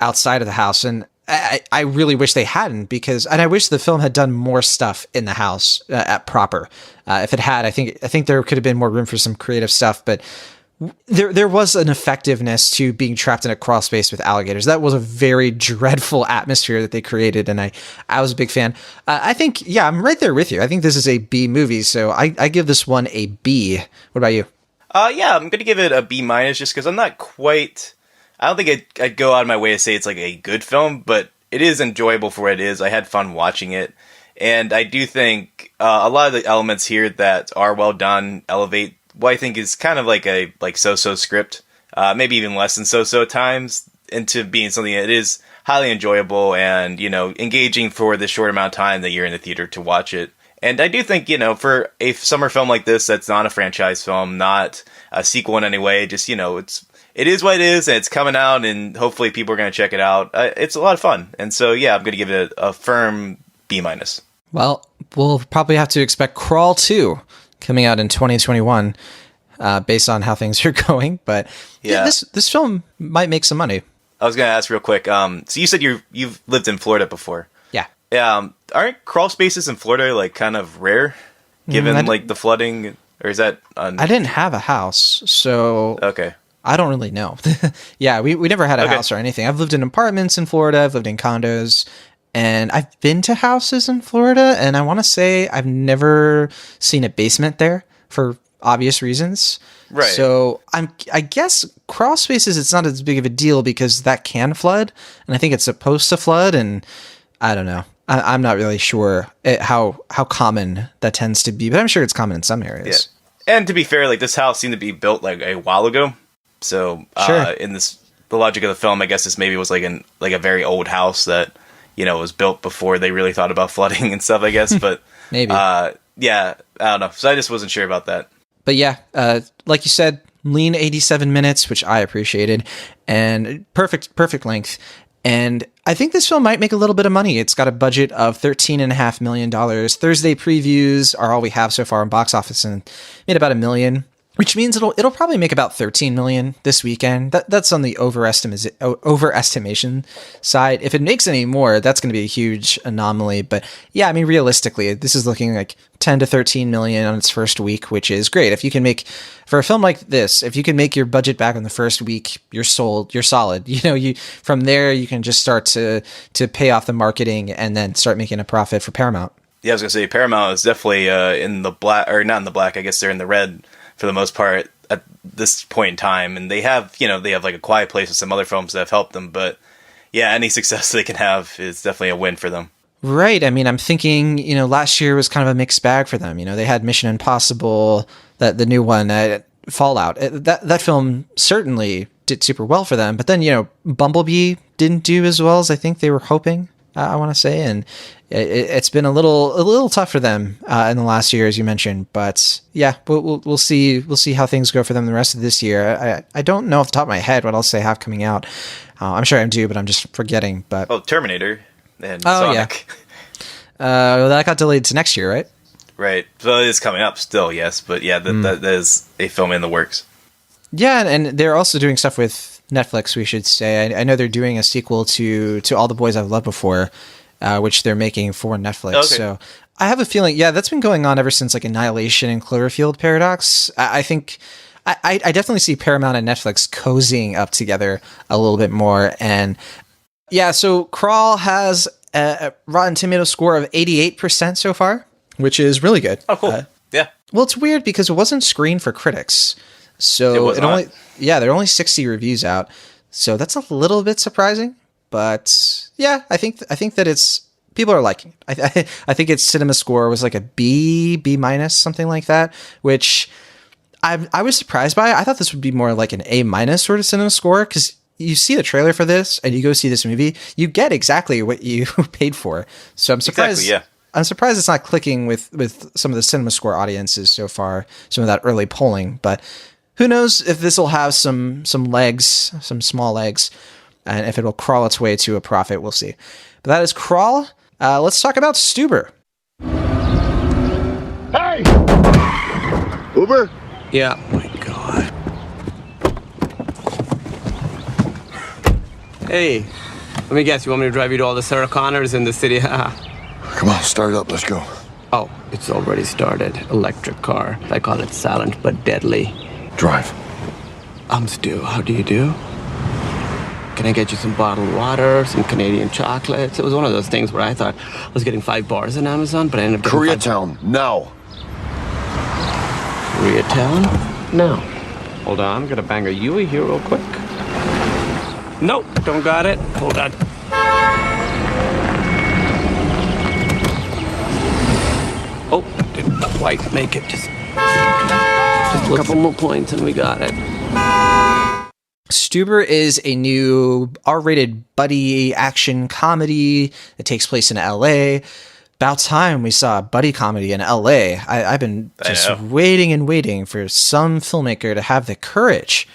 outside of the house. And I really wish they hadn't, and I wish the film had done more stuff in the house at proper. If it had, I think there could have been more room for some creative stuff, but there was an effectiveness to being trapped in a crawl space with alligators. That was a very dreadful atmosphere that they created, and I was a big fan. I think, I'm right there with you. I think this is a B movie, so I give this one a B. What about you? I'm going to give it a B- just because I'm not quite... I don't think I'd go out of my way to say it's like a good film, but it is enjoyable for what it is. I had fun watching it. And I do think a lot of the elements here that are well done elevate what I think is kind of like a so-so script, maybe even less than so-so times, into being something that is highly enjoyable and, engaging for the short amount of time that you're in the theater to watch it. And I do think, for a summer film like this that's not a franchise film, not a sequel in any way, just, it is what it is, and it's coming out, and hopefully people are going to check it out. It's a lot of fun. And so, I'm going to give it a firm B-. Well, we'll probably have to expect Crawl 2 coming out in 2021, based on how things are going. But this film might make some money. I was going to ask real quick. So you said you've lived in Florida before. Yeah. Yeah. Aren't crawl spaces in Florida like kind of rare, given like the flooding, or is that? I didn't have a house, so okay. I don't really know. We never had a house or anything. I've lived in apartments in Florida. I've lived in condos, and I've been to houses in Florida, and I want to say I've never seen a basement there for obvious reasons. Right. So I guess crawl spaces, it's not as big of a deal because that can flood, and I think it's supposed to flood, and I don't know. I'm not really sure how common that tends to be, but I'm sure it's common in some areas. Yeah. And to be fair, like this house seemed to be built like a while ago. So in the logic of the film, I guess this maybe was like a very old house that, was built before they really thought about flooding and stuff, I guess. But maybe. I don't know. So I just wasn't sure about that. But like you said, lean 87 minutes, which I appreciated, and perfect length. And I think this film might make a little bit of money. It's got a budget of $13.5 million. Thursday previews are all we have so far in box office and made about $1 million, which means it'll probably make about $13 million this weekend. That's on the overestimation side. If it makes any more, that's going to be a huge anomaly. But yeah, I mean, realistically, this is looking like 10 to 13 million on its first week, which is great. If you can make, for a film like this, if you can make your budget back on the first week, you're sold, you're solid. From there, you can just start to pay off the marketing and then start making a profit for Paramount. Yeah, I was going to say, Paramount is definitely in the black, or not in the black, I guess they're in the red for the most part at this point in time. And they have like A Quiet Place and some other films that have helped them. But yeah, any success they can have is definitely a win for them. Right. I mean, I'm thinking, last year was kind of a mixed bag for them. They had Mission Impossible, the new one, Fallout. That film certainly did super well for them. But then, Bumblebee didn't do as well as I think they were hoping, I want to say. And it's been a little tough for them in the last year, as you mentioned. But yeah, we'll see how things go for them the rest of this year. I don't know off the top of my head what else they have coming out. I'm sure I do, but I'm just forgetting. But Terminator. And Sonic. Yeah. That got delayed to next year, right? Right. So it is coming up still, yes. But yeah, that is a film in the works. Yeah, and they're also doing stuff with Netflix, we should say. I know they're doing a sequel to All the Boys I've Loved Before, which they're making for Netflix. Okay. So I have a feeling, that's been going on ever since like Annihilation and Cloverfield Paradox. I think... I definitely see Paramount and Netflix cozying up together a little bit more. And yeah, so Crawl has a Rotten Tomatoes score of 88% so far, which is really good. Oh, cool. Yeah. Well, it's weird because it wasn't screened for critics. So there are only 60 reviews out. So that's a little bit surprising. But yeah, I think that people are liking it. I think its cinema score was like a B minus, something like that, which I was surprised by. I thought this would be more like an A minus sort of cinema score, because you see the trailer for this and you go see this movie, you get exactly what you paid for. So I'm surprised. Exactly, yeah. I'm surprised it's not clicking with some of the cinema score audiences so far, some of that early polling. But who knows if this will have some legs, some small legs, and if it will crawl its way to a profit, we'll see. But that is Crawl. Let's talk about Stuber. Hey! Uber? Yeah. Oh my God. Hey, let me guess, you want me to drive you to all the Sarah Connors in the city? Come on, start it up, let's go. Oh, it's already started. Electric car. I call it silent but deadly. Drive. Stu, how do you do? Can I get you some bottled water, some Canadian chocolates? It was one of those things where I thought I was getting $5 on Amazon, but I ended up getting Koreatown, now. Koreatown? No. Hold on, I'm gonna bang a Yui here real quick. Nope, don't got it. Hold on. Oh, didn't quite make it. Just a couple more points and we got it. Stuber is a new R-rated buddy action comedy that takes place in LA. About time we saw a buddy comedy in LA. I've been just waiting and waiting for some filmmaker to have the courage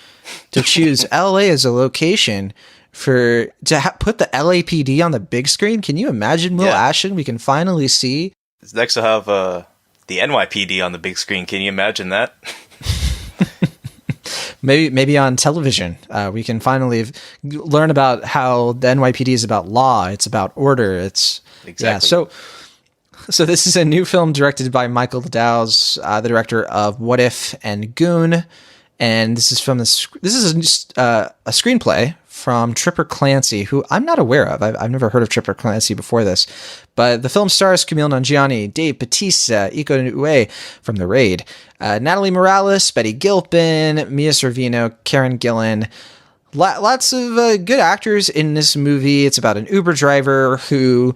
to choose LA as a location to put the LAPD on the big screen. Can you imagine Will Ashton? We can finally see. Next to have the NYPD on the big screen. Can you imagine that? Maybe on television, we can finally learn about how the NYPD is about law. It's about order. It's exactly. Yeah, so this is a new film directed by Michael Dow's, the director of What If and Goon, and this is a screenplay from Tripper Clancy, who I'm not aware of. I've never heard of Tripper Clancy before this, but the film stars Kumail Nanjiani, Dave Bautista, Iko Uwais from The Raid, Natalie Morales, Betty Gilpin, Mia Sorvino, Karen Gillan. Lots of good actors in this movie. It's about an Uber driver who...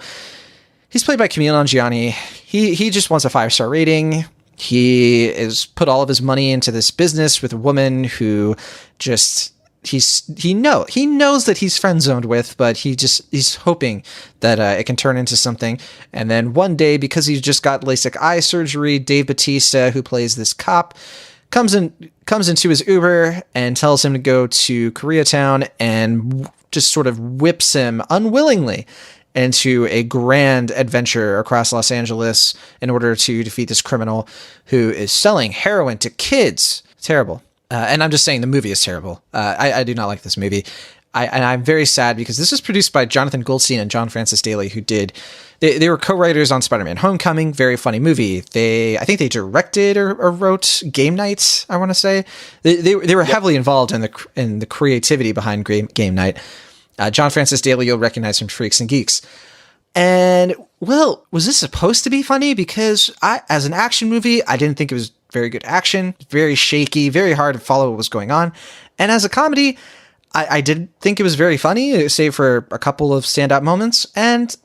He's played by Kumail Nanjiani. He just wants a 5-star rating. He is put all of his money into this business with a woman who just he knows that he's friend zoned with, but he's hoping that it can turn into something. And then one day, because he just got LASIK eye surgery, Dave Bautista, who plays this cop, comes into his Uber and tells him to go to Koreatown and just sort of whips him unwillingly into a grand adventure across Los Angeles in order to defeat this criminal who is selling heroin to kids. Terrible. And I'm just saying the movie is terrible. I do not like this movie. And I'm very sad because this was produced by Jonathan Goldstein and John Francis Daley, who they were co-writers on Spider-Man Homecoming. Very funny movie. I think they directed or wrote Game Night, I want to say. They were heavily involved in the creativity behind Game Night. John Francis Daley, you'll recognize from Freaks and Geeks. And, well, was this supposed to be funny? Because as an action movie, I didn't think it was very good action, very shaky, very hard to follow what was going on. And as a comedy, I did think it was very funny, save for a couple of standout moments. And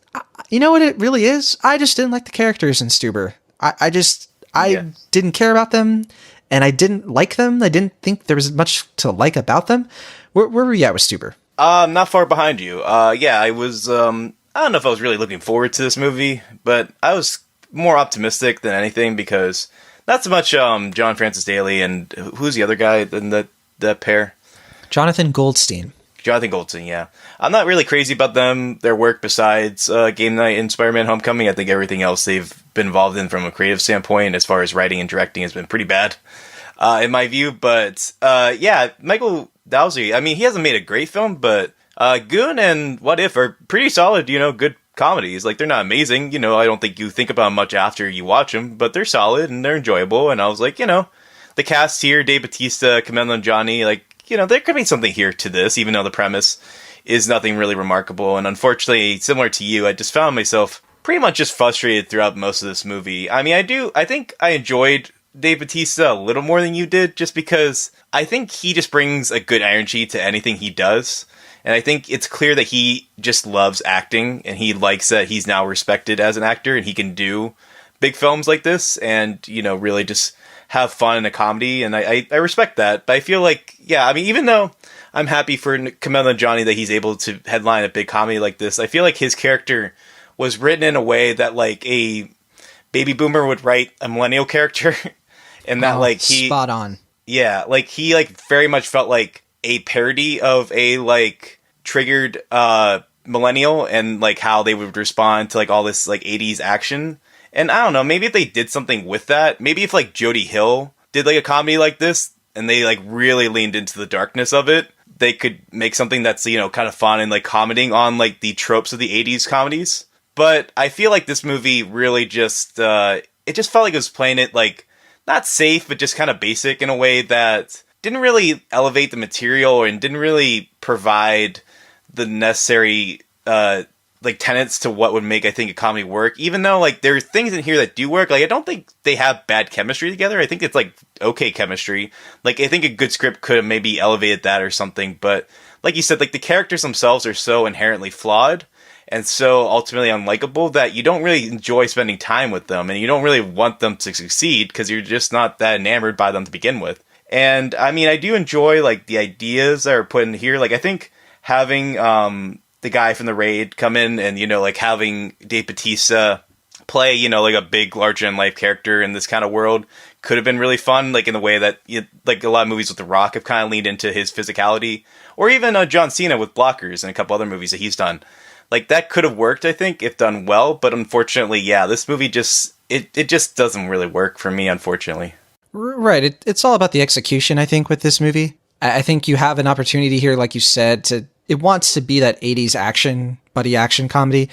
you know what it really is? I just didn't like the characters in Stuber. I didn't care about them, and I didn't like them. I didn't think there was much to like about them. Where were you at with Stuber? Not far behind you. I was, I don't know if I was really looking forward to this movie, but I was more optimistic than anything because not so much John Francis Daley and who's the other guy in that pair? Jonathan Goldstein, yeah. I'm not really crazy about them, their work besides Game Night and Spider-Man Homecoming. I think everything else they've been involved in from a creative standpoint, as far as writing and directing, has been pretty bad, in my view. But, Michael Dowsey, I mean, he hasn't made a great film, but Goon and What If are pretty solid, good comedies. Like, they're not amazing, I don't think you think about them much after you watch them, but they're solid and they're enjoyable. And I was like, the cast here, Dave Bautista, Kumail Nanjiani, like, there could be something here to this, even though the premise is nothing really remarkable. And unfortunately, similar to you, I just found myself pretty much just frustrated throughout most of this movie. I mean, I think I enjoyed Dave Bautista a little more than you did, just because I think he just brings a good energy to anything he does. And I think it's clear that he just loves acting, and he likes that he's now respected as an actor, and he can do big films like this, and, really just have fun in a comedy, and I respect that. But I feel like, even though I'm happy for Kumail Nanjiani that he's able to headline a big comedy like this, I feel like his character was written in a way that, like, a baby boomer would write a millennial character, and that, he... Spot on. Yeah, he, very much felt like a parody of a, triggered millennial, and, how they would respond to, all this, 80s action. And I don't know, maybe if they did something with that, maybe if Jody Hill did a comedy like this and they really leaned into the darkness of it, they could make something that's, kind of fun and commenting on the tropes of the 80s comedies. But I feel like this movie really just, it just felt like it was playing it not safe, but just kind of basic in a way that didn't really elevate the material and didn't really provide the necessary, tenets to what would make, I think, a comedy work, even though, there are things in here that do work. I don't think they have bad chemistry together. I think it's, okay chemistry. I think a good script could have maybe elevated that or something, but, like you said, the characters themselves are so inherently flawed and so ultimately unlikable that you don't really enjoy spending time with them, and you don't really want them to succeed because you're just not that enamored by them to begin with. And, I mean, I do enjoy, the ideas that are put in here. I think having, the guy from the Raid come in and, having Dave Bautista play, a big, larger-than-life character in this kind of world could have been really fun, in the way that, a lot of movies with The Rock have kind of leaned into his physicality. Or even John Cena with Blockers and a couple other movies that he's done. That could have worked, I think, if done well, but unfortunately, this movie just, it just doesn't really work for me, unfortunately. Right, it's all about the execution, I think, with this movie. I think you have an opportunity here, like you said, it wants to be that 80s action, buddy action comedy,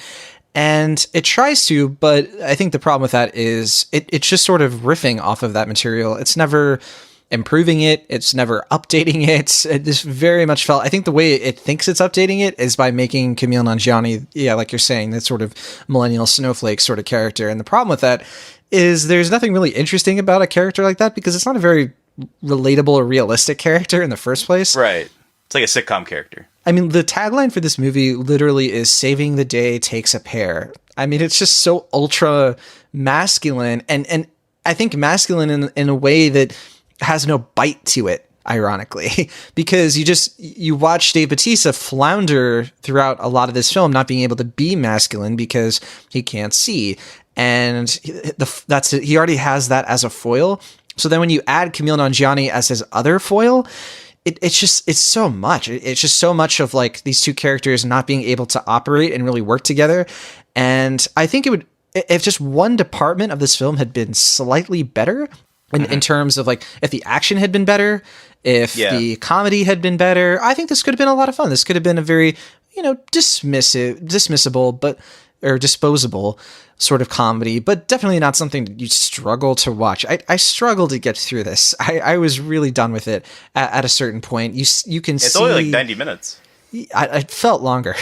and it tries to, but I think the problem with that is it's just sort of riffing off of that material. It's never improving it. It's never updating it. It just very much felt, I think the way it thinks it's updating it is by making Kumail Nanjiani, like you're saying, that sort of millennial snowflake sort of character. And the problem with that is there's nothing really interesting about a character like that because it's not a very relatable or realistic character in the first place. Right. It's like a sitcom character. I mean, the tagline for this movie literally is "Saving the day takes a pair." I mean, it's just so ultra masculine, and I think masculine in a way that has no bite to it, ironically, because you watch Dave Bautista flounder throughout a lot of this film, not being able to be masculine because he can't see. And he already has that as a foil. So then when you add Kumail Nanjiani as his other foil, it's so much. It's just so much of like these two characters not being able to operate and really work together. And I think it would, if just one department of this film had been slightly better in terms of like, if the action had been better, if the comedy had been better, I think this could have been a lot of fun. This could have been a very, dismissible, or disposable sort of comedy, but definitely not something that you struggle to watch. I struggled to get through this. I was really done with it at a certain point. You can see... It's only like 90 minutes. I felt longer.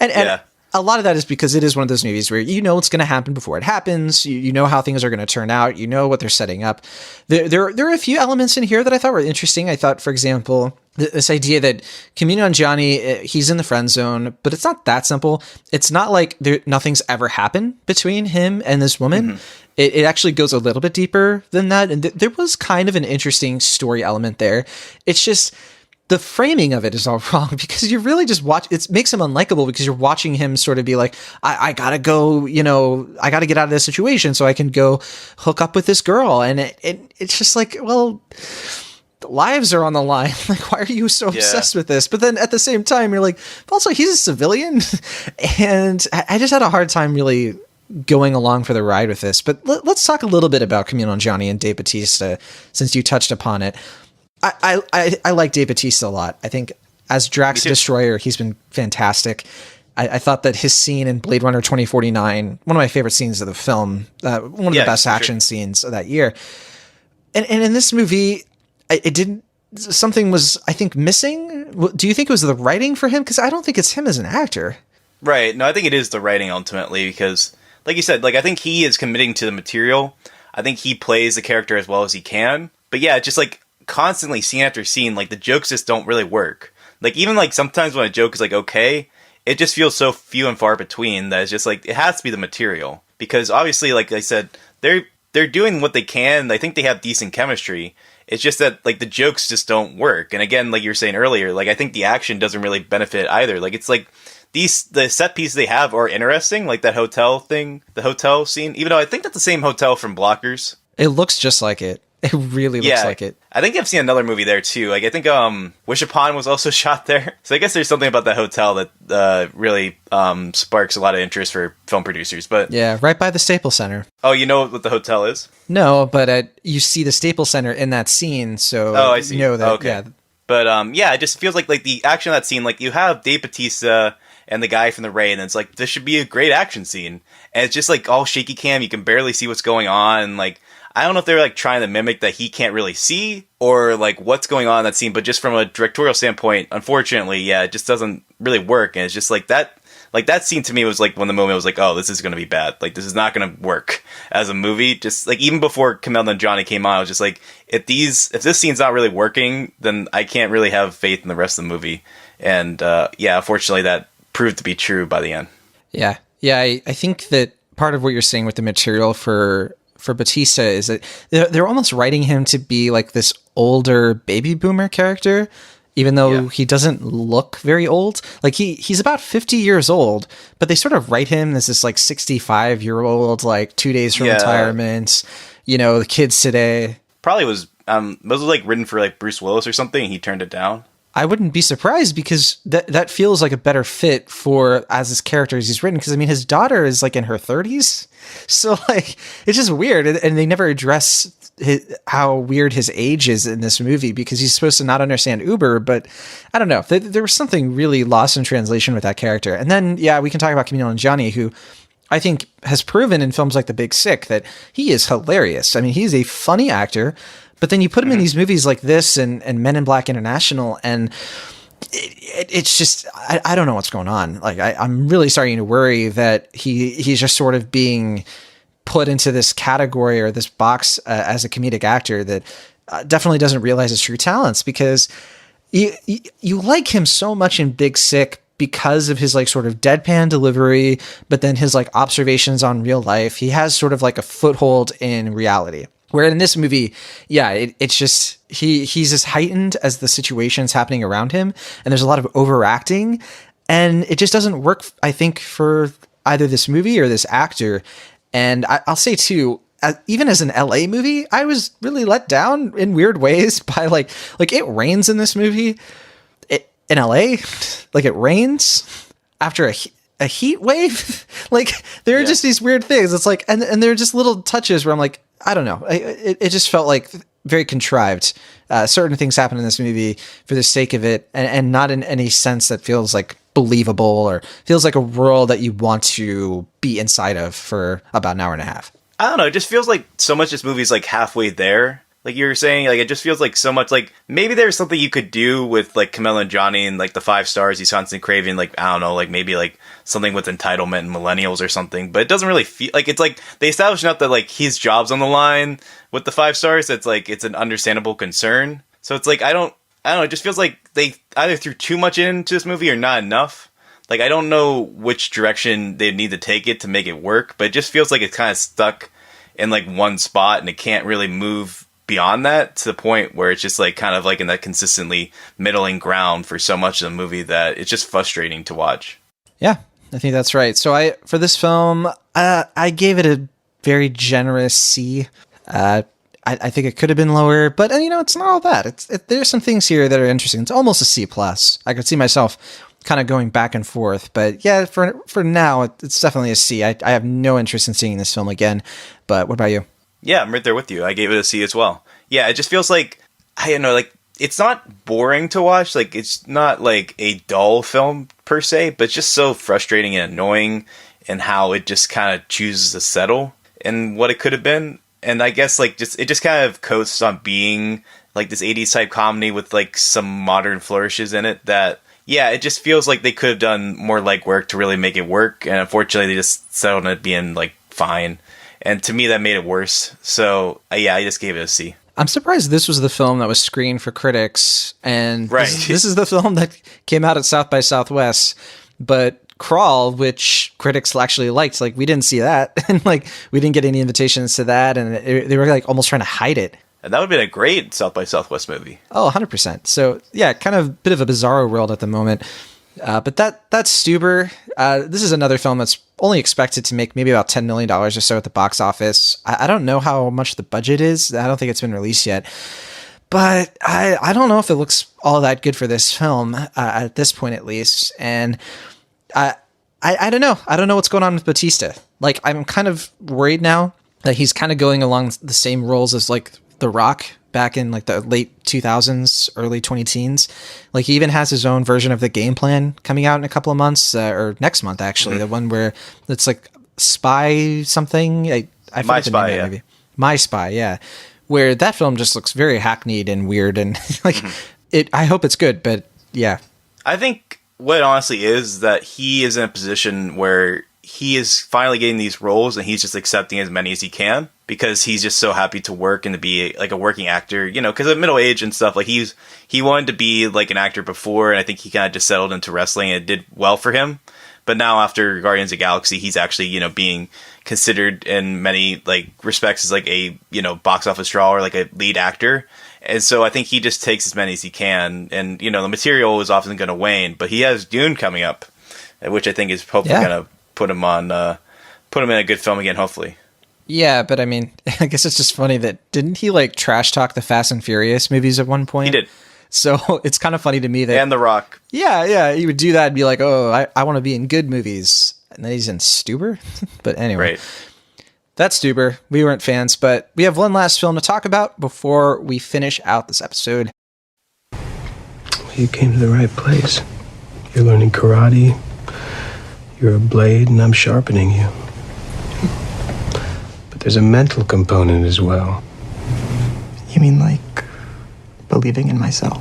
and a lot of that is because it is one of those movies where you know what's going to happen before it happens. You know how things are going to turn out. You know what they're setting up. There are a few elements in here that I thought were interesting. I thought, for example, this idea that Kumail Nanjiani, he's in the friend zone, but it's not that simple. It's not like nothing's ever happened between him and this woman. It actually goes a little bit deeper than that. And there was kind of an interesting story element there. It's just... the framing of it is all wrong because you really just watch, it makes him unlikable because you're watching him sort of be like, I gotta go, I gotta get out of this situation so I can go hook up with this girl. And it's just like, well, lives are on the line. Like, why are you so obsessed with this? But then at the same time, you're like, also, he's a civilian. And I just had a hard time really going along for the ride with this. But let's talk a little bit about Kumail Nanjiani and Dave Bautista, since you touched upon it. I like Dave Bautista a lot. I think as Drax Destroyer, he's been fantastic. I thought that his scene in Blade Runner 2049, one of my favorite scenes of the film, one of the best action scenes of that year. And in this movie, something was, I think, missing. Do you think it was the writing for him? Because I don't think it's him as an actor. Right. No, I think it is the writing ultimately because, like you said, like I think he is committing to the material. I think he plays the character as well as he can. But yeah, just like constantly scene after scene, like the jokes just don't really work. Like even like sometimes when a joke is like okay, it just feels so few and far between that it's just like it has to be the material. Because obviously, like I said, they're doing what they can. I think they have decent chemistry. It's just that like the jokes just don't work. And again, like you were saying earlier, like I think the action doesn't really benefit either. Like it's like the set pieces they have are interesting, like that hotel thing, the hotel scene, even though I think that's the same hotel from Blockers. It looks just like it. It really looks like it. I think I've seen another movie there too. Like I think Wish Upon was also shot there. So I guess there's something about that hotel that really sparks a lot of interest for film producers. But yeah, right by the Staples Center. Oh, you know what the hotel is? No, but you see the Staples Center in that scene, so I see. You know that. Okay. Yeah. But it just feels like the action of that scene, like you have Dave Bautista and the guy from The Raid, and it's like this should be a great action scene, and it's just like all shaky cam. You can barely see what's going on, and like. I don't know if they're like trying to mimic that he can't really see or like what's going on in that scene, but just from a directorial standpoint, unfortunately, it just doesn't really work. And it's just like that scene to me was like when the moment was like, oh, this is going to be bad. Like this is not going to work as a movie. Just like even before Kumail Nanjiani came on, I was just like, if this scene's not really working, then I can't really have faith in the rest of the movie. And unfortunately that proved to be true by the end. Yeah. Yeah. I think that part of what you're saying with the material for Bautista is that they're almost writing him to be like this older baby boomer character, even though he doesn't look very old. Like he's about 50 years old, but they sort of write him as this like 65-year-old, like 2 days from retirement, the kids today. Probably was like written for like Bruce Willis or something. He turned it down. I wouldn't be surprised because that feels like a better fit for as his character as he's written. Because I mean, his daughter is like in her 30s, so like it's just weird, and they never address how weird his age is in this movie because he's supposed to not understand Uber. But I don't know, there was something really lost in translation with that character. And then we can talk about Kumail Nanjiani, who I think has proven in films like The Big Sick that he is hilarious. I mean, he's a funny actor. But then you put him in these movies like this and Men in Black International, and it's just, I don't know what's going on. Like, I'm really starting to worry that he's just sort of being put into this category or this box as a comedic actor that definitely doesn't realize his true talents, because you like him so much in Big Sick because of his like sort of deadpan delivery, but then his like observations on real life. He has sort of like a foothold in reality. Where in this movie, it's just he's as heightened as the situations happening around him, and there's a lot of overacting, and it just doesn't work, I think, for either this movie or this actor. And I'll say too, even as an LA movie, I was really let down in weird ways by like it rains in this movie. In LA, like it rains after a heat wave. Like there are just these weird things. It's like, and there are just little touches where I'm like, I don't know. It just felt like very contrived. Certain things happen in this movie for the sake of it, and not in any sense that feels like believable or feels like a world that you want to be inside of for about an hour and a half. I don't know. It just feels like so much this movie's like halfway there. Like you were saying, like it just feels like so much like maybe there's something you could do with like Kumail and Nanjiani and like the 5 stars he's constantly craving. Like, I don't know, like maybe like something with entitlement and millennials or something. But it doesn't really feel like it's like they established enough that like his job's on the line with the 5 stars. It's like it's an understandable concern. So it's like I don't know. It just feels like they either threw too much into this movie or not enough. Like I don't know which direction they need to take it to make it work. But it just feels like it's kind of stuck in like one spot and it can't really move beyond that to the point where it's just like kind of like in that consistently middling ground for so much of the movie that it's just frustrating to watch. Yeah, I think that's right. So for this film, I gave it a very generous C. I think it could have been lower, but it's not all bad. There's some things here that are interesting. It's almost a C+. I could see myself kind of going back and forth, but yeah, for now, it's definitely a C. I have no interest in seeing this film again, but what about you? Yeah, I'm right there with you. I gave it a C as well. Yeah, it just feels like, I don't know, like, it's not boring to watch. Like, it's not like a dull film per se, but it's just so frustrating and annoying in how it just kind of chooses to settle in what it could have been. And I guess, like, it just kind of coasts on being, like, this 80s type comedy with, like, some modern flourishes in it that, yeah, it just feels like they could have done more legwork to really make it work. And unfortunately, they just settled on it being, like, fine. And to me, that made it worse. So, yeah, I just gave it a C. I'm surprised this was the film that was screened for critics. And right. This is the film that came out at South by Southwest. But Crawl, which critics actually liked, like, we didn't see that. And, like, we didn't get any invitations to that. And they were, like, almost trying to hide it. And that would have been a great South by Southwest movie. Oh, 100%. So, yeah, kind of a bit of a bizarro world at the moment. But that's Stuber. This is another film that's only expected to make maybe about $10 million or so at the box office. I don't know how much the budget is. I don't think it's been released yet. But I don't know if it looks all that good for this film at this point, at least. And I don't know. I don't know what's going on with Bautista. Like, I'm kind of worried now that he's kind of going along the same roles as, like, The Rock back in like the late 2000s, early 2010s. Like, he even has his own version of The Game Plan coming out in a couple of months, or next month actually. The one where it's like Spy something. I My Spy, yeah. Maybe. My Spy, yeah. Where that film just looks very hackneyed and weird, and like I hope it's good, but yeah. I think what it honestly is that he is in a position where he is finally getting these roles and he's just accepting as many as he can because he's just so happy to work and to be like a working actor, because of middle age and stuff. Like he wanted to be like an actor before, and I think he kind of just settled into wrestling and it did well for him. But now after Guardians of the Galaxy, he's actually, being considered in many like respects as like a, box office draw or like a lead actor. And so I think he just takes as many as he can. And, the material is often going to wane, but he has Dune coming up, which I think is hopefully going to put him in a good film again, hopefully. Yeah, but I mean, I guess it's just funny that didn't he like trash talk the Fast and Furious movies at one point? He did. So it's kind of funny to me that... And The Rock. Yeah, he would do that and be like, oh, I want to be in good movies. And then he's in Stuber? But anyway. Right. That's Stuber. We weren't fans, but we have one last film to talk about before we finish out this episode. You came to the right place. You're learning karate. You're a blade, and I'm sharpening you. But there's a mental component as well. You mean like believing in myself?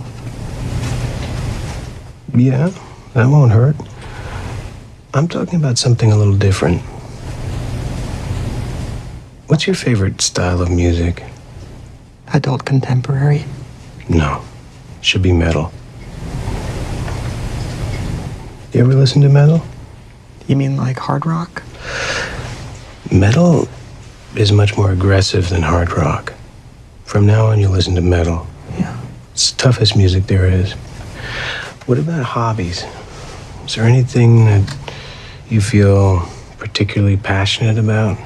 Yeah, that won't hurt. I'm talking about something a little different. What's your favorite style of music? Adult contemporary? No, should be metal. You ever listen to metal? You mean like hard rock? Metal is much more aggressive than hard rock. From now on, you listen to metal. Yeah. It's the toughest music there is. What about hobbies? Is there anything that you feel particularly passionate about?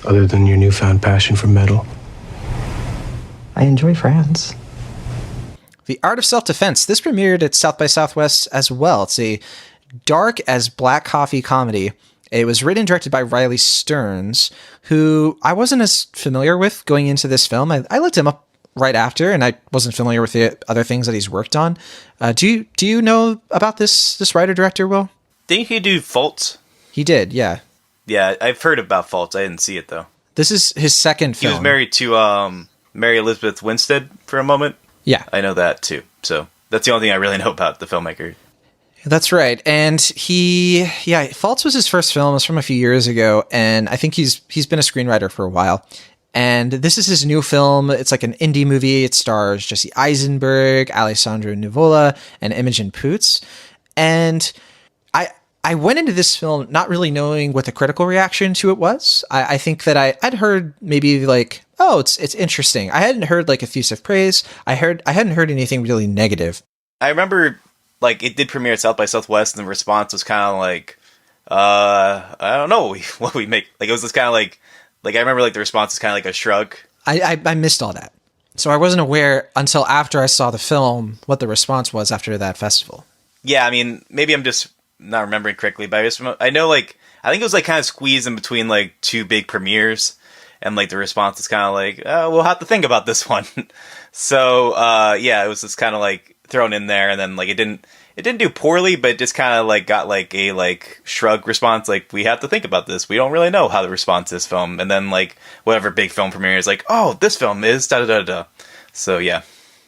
other than your newfound passion for metal? I enjoy France. The Art of Self-Defense. This premiered at South by Southwest as well. It's a dark as black coffee comedy. It was written and directed by Riley Stearns, who I wasn't as familiar with going into this film. I looked him up right after, and I wasn't familiar with the other things that he's worked on. Do you know about this writer-director, Will? Didn't he do Faults? He did, yeah. Yeah, I've heard about Faults. I didn't see it, though. This is his second film. He was married to Mary Elizabeth Winstead for a moment. Yeah. I know that, too. So that's the only thing I really know about the filmmaker. That's right. And Faults was his first film. It was from a few years ago, and I think he's been a screenwriter for a while. And this is his new film. It's like an indie movie. It stars Jesse Eisenberg, Alessandro Nivola, and Imogen Poots. And I went into this film not really knowing what the critical reaction to it was. I think that I'd heard maybe like, oh, it's interesting. I hadn't heard like effusive praise. I hadn't heard anything really negative. I remember like it did premiere at South by Southwest, and the response was kind of like, I don't know what we make. Like it was just kind of like I remember like the response was kind of like a shrug. I missed all that, so I wasn't aware until after I saw the film what the response was after that festival. Yeah, I mean, maybe I'm just not remembering correctly, but I know like I think it was like kind of squeezed in between like two big premieres, and like the response is kind of like, oh, we'll have to think about this one. So yeah, it was just kind of like thrown in there, and then like it didn't do poorly, but it just kind of like got like a like shrug response, like we have to think about this. We don't really know how to respond to this film, and then like whatever big film premiere is like, oh, this film is da da da da. So yeah,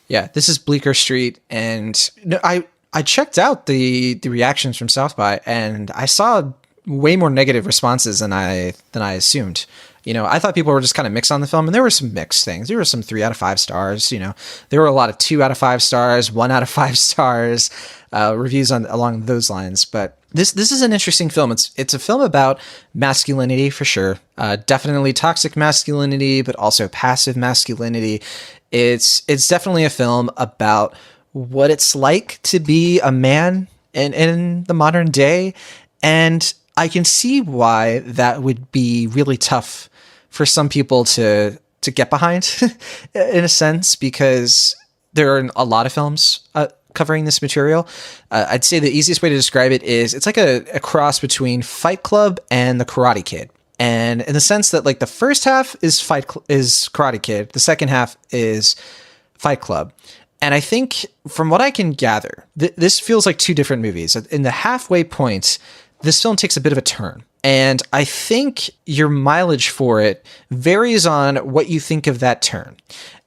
this is Bleecker Street, and I checked out the reactions from South by, and I saw way more negative responses than I assumed. You know, I thought people were just kind of mixed on the film, and there were some mixed things. There were some 3 out of 5 stars. You know, there were a lot of 2 out of 5 stars, 1 out of 5 stars, reviews along those lines. But this is an interesting film. It's a film about masculinity for sure. Definitely toxic masculinity, but also passive masculinity. It's definitely a film about what it's like to be a man in the modern day, and I can see why that would be really tough for some people to get behind in a sense, because there are a lot of films covering this material. I'd say the easiest way to describe it is it's like a cross between Fight Club and The Karate Kid. And in the sense that like the first half is Karate Kid, the second half is Fight Club. And I think from what I can gather, this feels like 2 different movies. In the halfway point, this film takes a bit of a turn. And I think your mileage for it varies on what you think of that turn.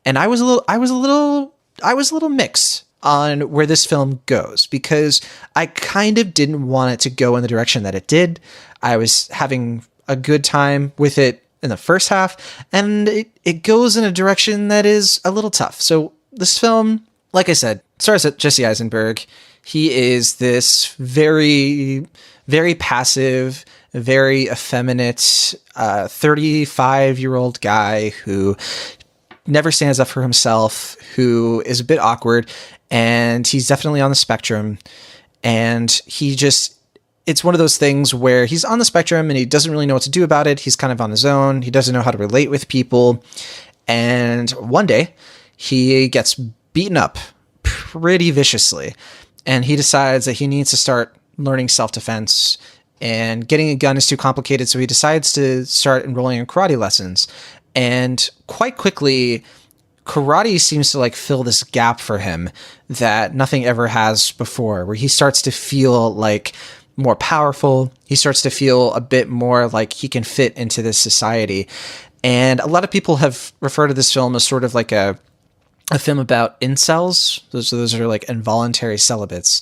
And I was a little mixed on where this film goes, because I kind of didn't want it to go in the direction that it did. I was having a good time with it in the first half, and it goes in a direction that is a little tough. So this film, like I said, stars Jesse Eisenberg. He is this very, very passive, very effeminate 35-year-old guy who never stands up for himself, who is a bit awkward, and he's definitely on the spectrum. And it's one of those things where he's on the spectrum and he doesn't really know what to do about it. He's kind of on his own. He doesn't know how to relate with people. And one day he gets beaten up pretty viciously, and he decides that he needs to start learning self-defense, and getting a gun is too complicated. So he decides to start enrolling in karate lessons. And quite quickly, karate seems to like fill this gap for him that nothing ever has before, where he starts to feel like more powerful. He starts to feel a bit more like he can fit into this society. And a lot of people have referred to this film as sort of like a film about incels. Those are like involuntary celibates.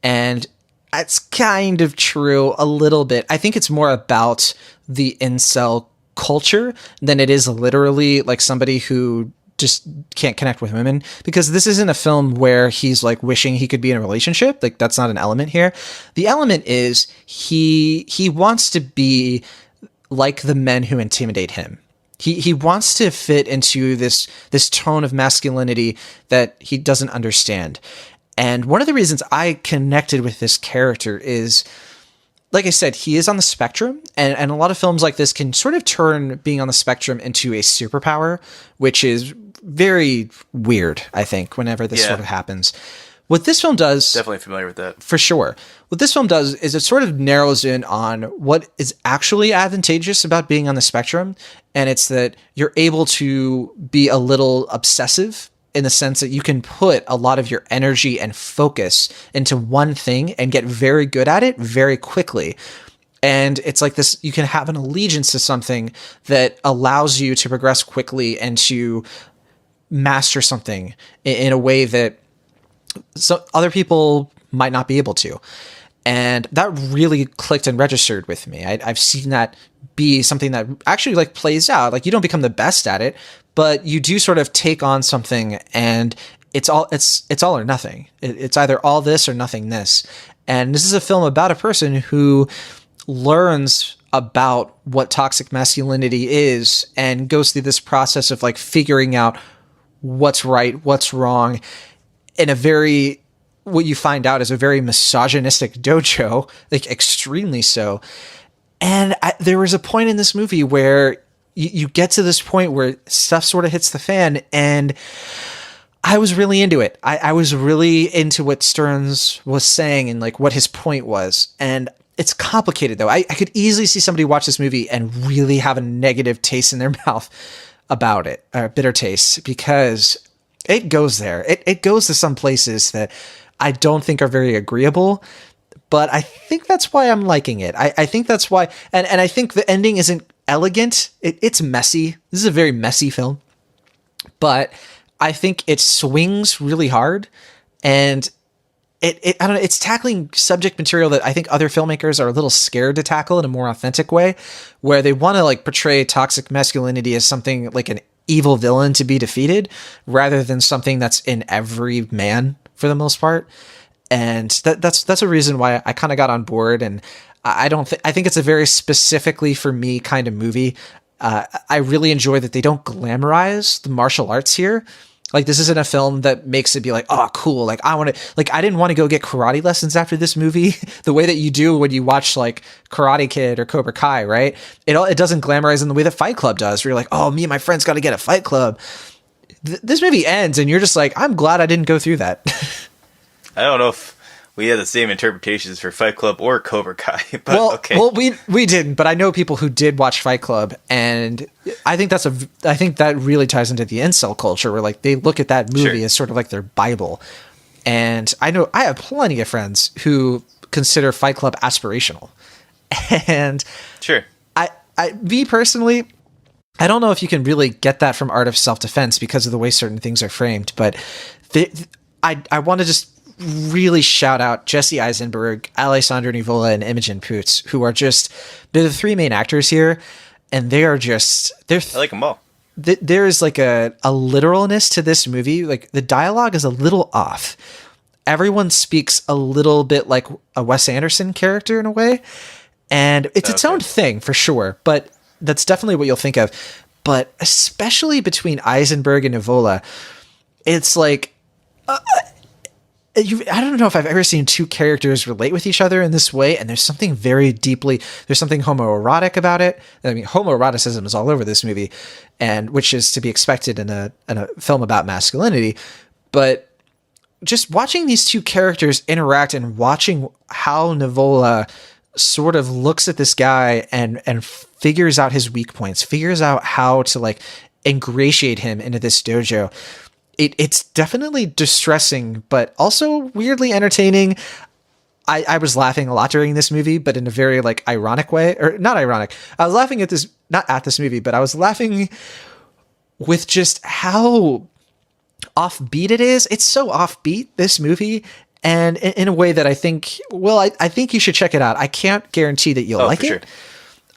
And that's kind of true a little bit. I think it's more about the incel culture than it is literally like somebody who just can't connect with women, because this isn't a film where he's like wishing he could be in a relationship. Like that's not an element here. The element is he wants to be like the men who intimidate him. He wants to fit into this tone of masculinity that he doesn't understand. And one of the reasons I connected with this character is like I said, he is on the spectrum, and a lot of films like this can sort of turn being on the spectrum into a superpower, which is very weird, I think, whenever this sort of happens. What this film does... Definitely familiar with that. For sure. What this film does is it sort of narrows in on what is actually advantageous about being on the spectrum, and it's that you're able to be a little obsessive in the sense that you can put a lot of your energy and focus into one thing and get very good at it very quickly. And it's like this, you can have an allegiance to something that allows you to progress quickly and to master something in a way that other people might not be able to. And that really clicked and registered with me. I've seen that be something that actually like plays out. Like, you don't become the best at it, but you do sort of take on something, and it's all or nothing. It's either all this or nothing this. And this is a film about a person who learns about what toxic masculinity is and goes through this process of like figuring out what's right, what's wrong, in a very, what you find out is a very misogynistic dojo, like extremely so. And there was a point in this movie where you get to this point where stuff sort of hits the fan, and I was really into it. I was really into what Stearns was saying and like what his point was. And it's complicated though. I could easily see somebody watch this movie and really have a negative taste in their mouth about it, or bitter taste, because it goes there. It goes to some places that I don't think are very agreeable, but I think that's why I'm liking it. I think that's why, and I think the ending isn't elegant. It's messy. This is a very messy film, but I think it swings really hard, and I don't know, it's tackling subject material that I think other filmmakers are a little scared to tackle in a more authentic way, where they want to like portray toxic masculinity as something like an evil villain to be defeated, rather than something that's in every man for the most part. And that's a reason why I kind of got on board. And I think it's a very specifically for me kind of movie. I really enjoy that they don't glamorize the martial arts here. Like, this isn't a film that makes it be like, oh, cool. Like, I didn't want to go get karate lessons after this movie the way that you do when you watch like Karate Kid or Cobra Kai, right? It doesn't glamorize in the way that Fight Club does, where you're like, oh, me and my friends got to get a Fight Club. This movie ends and you're just like, I'm glad I didn't go through that. I don't know if we had the same interpretations for Fight Club or Cobra Kai, but okay. Well, we didn't, but I know people who did watch Fight Club, and I think that really ties into the incel culture, where like they look at that movie as sort of like their Bible. And I know I have plenty of friends who consider Fight Club aspirational. And sure, me personally, I don't know if you can really get that from Art of Self-Defense because of the way certain things are framed, but I want to just really shout out Jesse Eisenberg, Alexandre Nivola, and Imogen Poots, who are they're the three main actors here, and they're I like them all. There is like a literalness to this movie. Like, the dialogue is a little off. Everyone speaks a little bit like a Wes Anderson character in a way, and it's its own thing for sure, but that's definitely what you'll think of. But especially between Eisenberg and Nivola, it's like, I don't know if I've ever seen two characters relate with each other in this way, and there's something there's something homoerotic about it. I mean, homoeroticism is all over this movie, and which is to be expected in a film about masculinity. But just watching these two characters interact and watching how Nivola sort of looks at this guy and figures out his weak points, figures out how to like ingratiate him into this dojo. It's definitely distressing, but also weirdly entertaining. I was laughing a lot during this movie, but in a very like ironic way, or not ironic. I was laughing at not at this movie, but I was laughing with just how offbeat it is. It's so offbeat, this movie, and in a way that I think, I think you should check it out. I can't guarantee that you'll like it. Sure.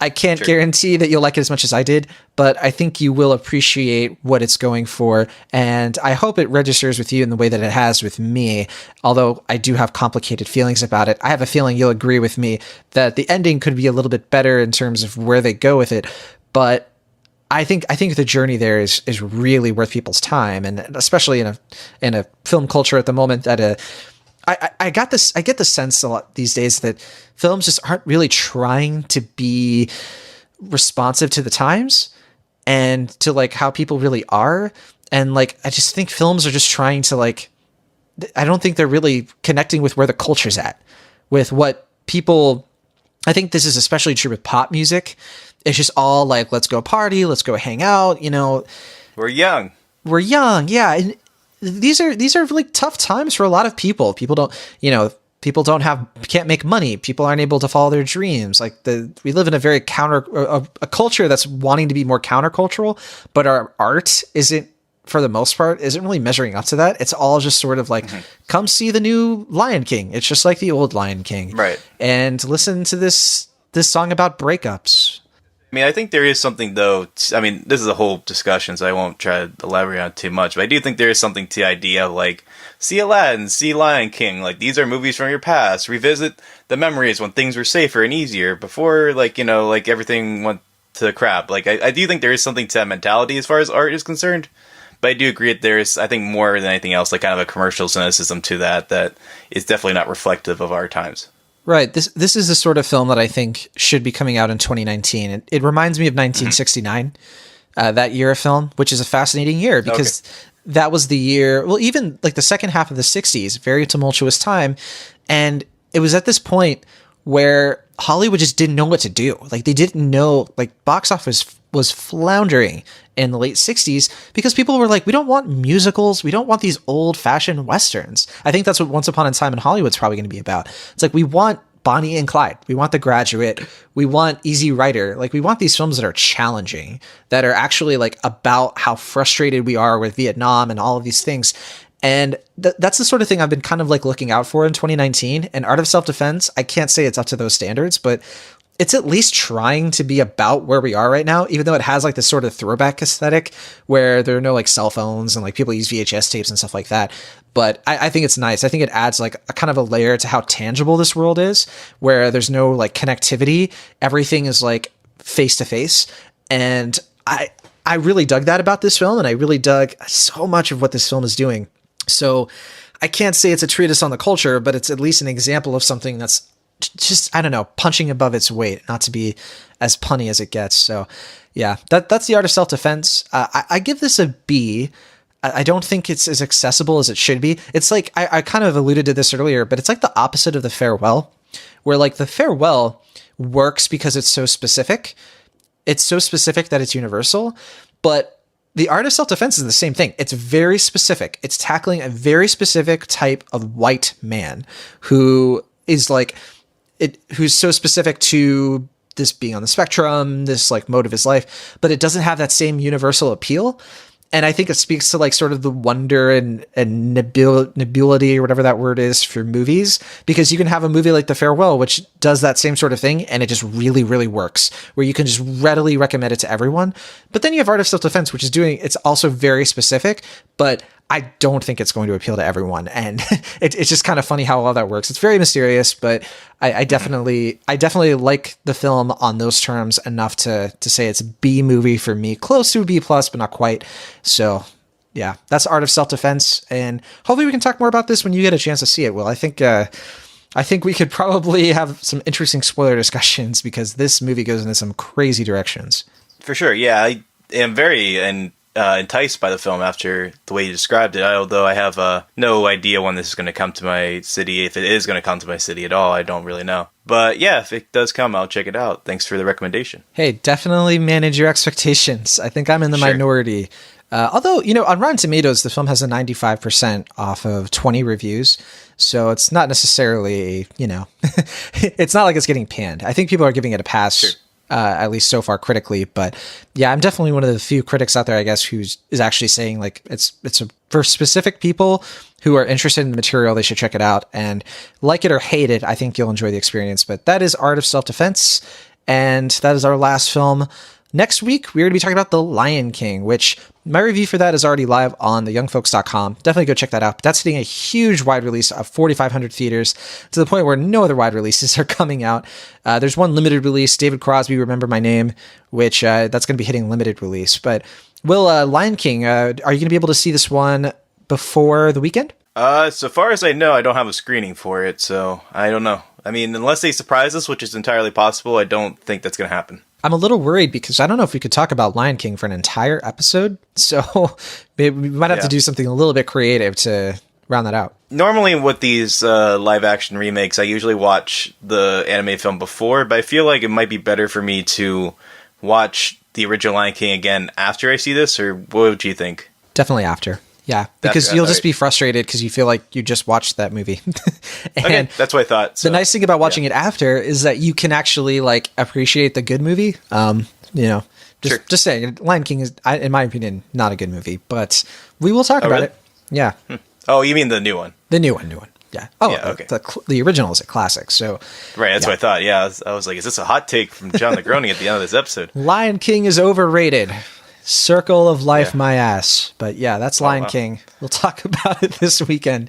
I can't guarantee that you'll like it as much as I did, but I think you will appreciate what it's going for, and I hope it registers with you in the way that it has with me, although I do have complicated feelings about it. I have a feeling you'll agree with me that the ending could be a little bit better in terms of where they go with it, but I think the journey there is really worth people's time, and especially in a film culture at the moment that I get the sense a lot these days that films just aren't really trying to be responsive to the times and to like how people really are. And like, I just think films are just trying to like, I don't think they're really connecting with where the culture's at, with what people, I think this is especially true with pop music. It's just all like, let's go party, let's go hang out, you know. We're young. Yeah. And these are really tough times for a lot of people. People can't make money. People aren't able to follow their dreams. Like we live in a very a culture that's wanting to be more countercultural, but our art isn't, for the most part, isn't really measuring up to that. It's all just sort of like, come see the new Lion King. It's just like the old Lion King. Right. And listen to this song about breakups. I mean, I think there is something, though. I mean, this is a whole discussion, so I won't try to elaborate on it too much. But I do think there is something to the idea of, like, see Aladdin, see Lion King. Like, these are movies from your past. Revisit the memories when things were safer and easier before, like, you know, like everything went to crap. Like, I do think there is something to that mentality as far as art is concerned. But I do agree that there is, I think, more than anything else, like, kind of a commercial cynicism to that is definitely not reflective of our times. Right. This is the sort of film that I think should be coming out in 2019. It reminds me of 1969, that year of film, which is a fascinating year because that was the year, well, even like the second half of the 60s, very tumultuous time. And it was at this point where Hollywood just didn't know what to do. Like they didn't know, like box office was floundering in the late 60s because people were like, we don't want musicals. We don't want these old fashioned Westerns. I think that's what Once Upon a Time in Hollywood's probably going to be about. It's like, we want Bonnie and Clyde. We want The Graduate. We want Easy Rider. Like we want these films that are challenging, that are actually like about how frustrated we are with Vietnam and all of these things. And that's the sort of thing I've been kind of like looking out for in 2019. And Art of Self-Defense, I can't say it's up to those standards, but it's at least trying to be about where we are right now, even though it has like this sort of throwback aesthetic where there are no like cell phones and like people use VHS tapes and stuff like that. But I think it's nice. I think it adds like a kind of a layer to how tangible this world is, where there's no like connectivity. Everything is like face to face. And I really dug that about this film. And I really dug so much of what this film is doing. So I can't say it's a treatise on the culture, but it's at least an example of something that's just, I don't know, punching above its weight, not to be as punny as it gets. So yeah, that's The Art of Self-Defense. I give this a B. I don't think it's as accessible as it should be. It's like, I kind of alluded to this earlier, but it's like the opposite of The Farewell, where like The Farewell works because it's so specific. It's so specific that it's universal, but The Art of Self-Defense is the same thing. It's very specific. It's tackling a very specific type of white man who is like, who's so specific to this being on the spectrum, this like mode of his life, but it doesn't have that same universal appeal. And I think it speaks to like sort of the wonder and nebulity or whatever that word is for movies, because you can have a movie like The Farewell, which does that same sort of thing. And it just really, really works, where you can just readily recommend it to everyone. But then you have Art of Self-Defense, which is it's also very specific, but I don't think it's going to appeal to everyone. And it's just kind of funny how all that works. It's very mysterious, but I definitely like the film on those terms enough to say it's a B movie for me, close to a B plus, but not quite. So yeah, that's Art of Self-Defense. And hopefully we can talk more about this when you get a chance to see it. Well, I think we could probably have some interesting spoiler discussions because this movie goes into some crazy directions. For sure. Yeah, I am very enticed by the film after the way you described it, although I have no idea when this is going to come to my city. If it is going to come to my city at all, I don't really know. But yeah, if it does come, I'll check it out. Thanks for the recommendation. Hey, definitely manage your expectations. I think I'm in the minority. Although, on Rotten Tomatoes, the film has a 95% off of 20 reviews. So it's not necessarily, it's not like it's getting panned. I think people are giving it a pass. Sure. At least so far critically, but yeah, I'm definitely one of the few critics out there, I guess, is actually saying like it's for specific people who are interested in the material, they should check it out, and like it or hate it, I think you'll enjoy the experience. But that is Art of Self-Defense, and that is our last film. Next week, we're going to be talking about The Lion King, which my review for that is already live on theyoungfolks.com. Definitely go check that out. That's hitting a huge wide release of 4,500 theaters to the point where no other wide releases are coming out. There's one limited release, David Crosby, Remember My Name, which that's going to be hitting limited release. But Will, Lion King, are you going to be able to see this one before the weekend? So far as I know, I don't have a screening for it, so I don't know. I mean, unless they surprise us, which is entirely possible, I don't think that's going to happen. I'm a little worried because I don't know if we could talk about Lion King for an entire episode. So maybe we might have to do something a little bit creative to round that out. Normally with these live action remakes, I usually watch the anime film before, but I feel like it might be better for me to watch the original Lion King again after I see this, or what would you think? Definitely after. Yeah, because you'll just be frustrated because you feel like you just watched that movie. And okay, that's what I thought. So, the nice thing about watching it after is that you can actually like appreciate the good movie. Just saying, Lion King is, in my opinion, not a good movie, but we will talk about it. Yeah. Oh, you mean the new one? The new one. Yeah. Oh, yeah, okay. The original is a classic. So right, that's what I thought. Yeah, I was like, is this a hot take from John Negroni at the end of this episode? Lion King is overrated. Circle of Life, my ass. But yeah, that's Lion King. We'll talk about it this weekend.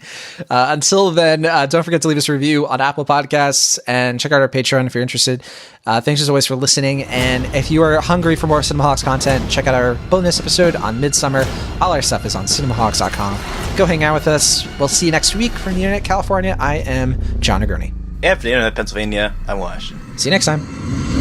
Until then, don't forget to leave us a review on Apple Podcasts and check out our Patreon if you're interested. Thanks as always for listening. And if you are hungry for more Cinemaholics content, check out our bonus episode on Midsummer. All our stuff is on cinemaholics.com. Go hang out with us. We'll see you next week from the Internet California. I am John Negroni. And from the Internet Pennsylvania, I'm Wash. See you next time.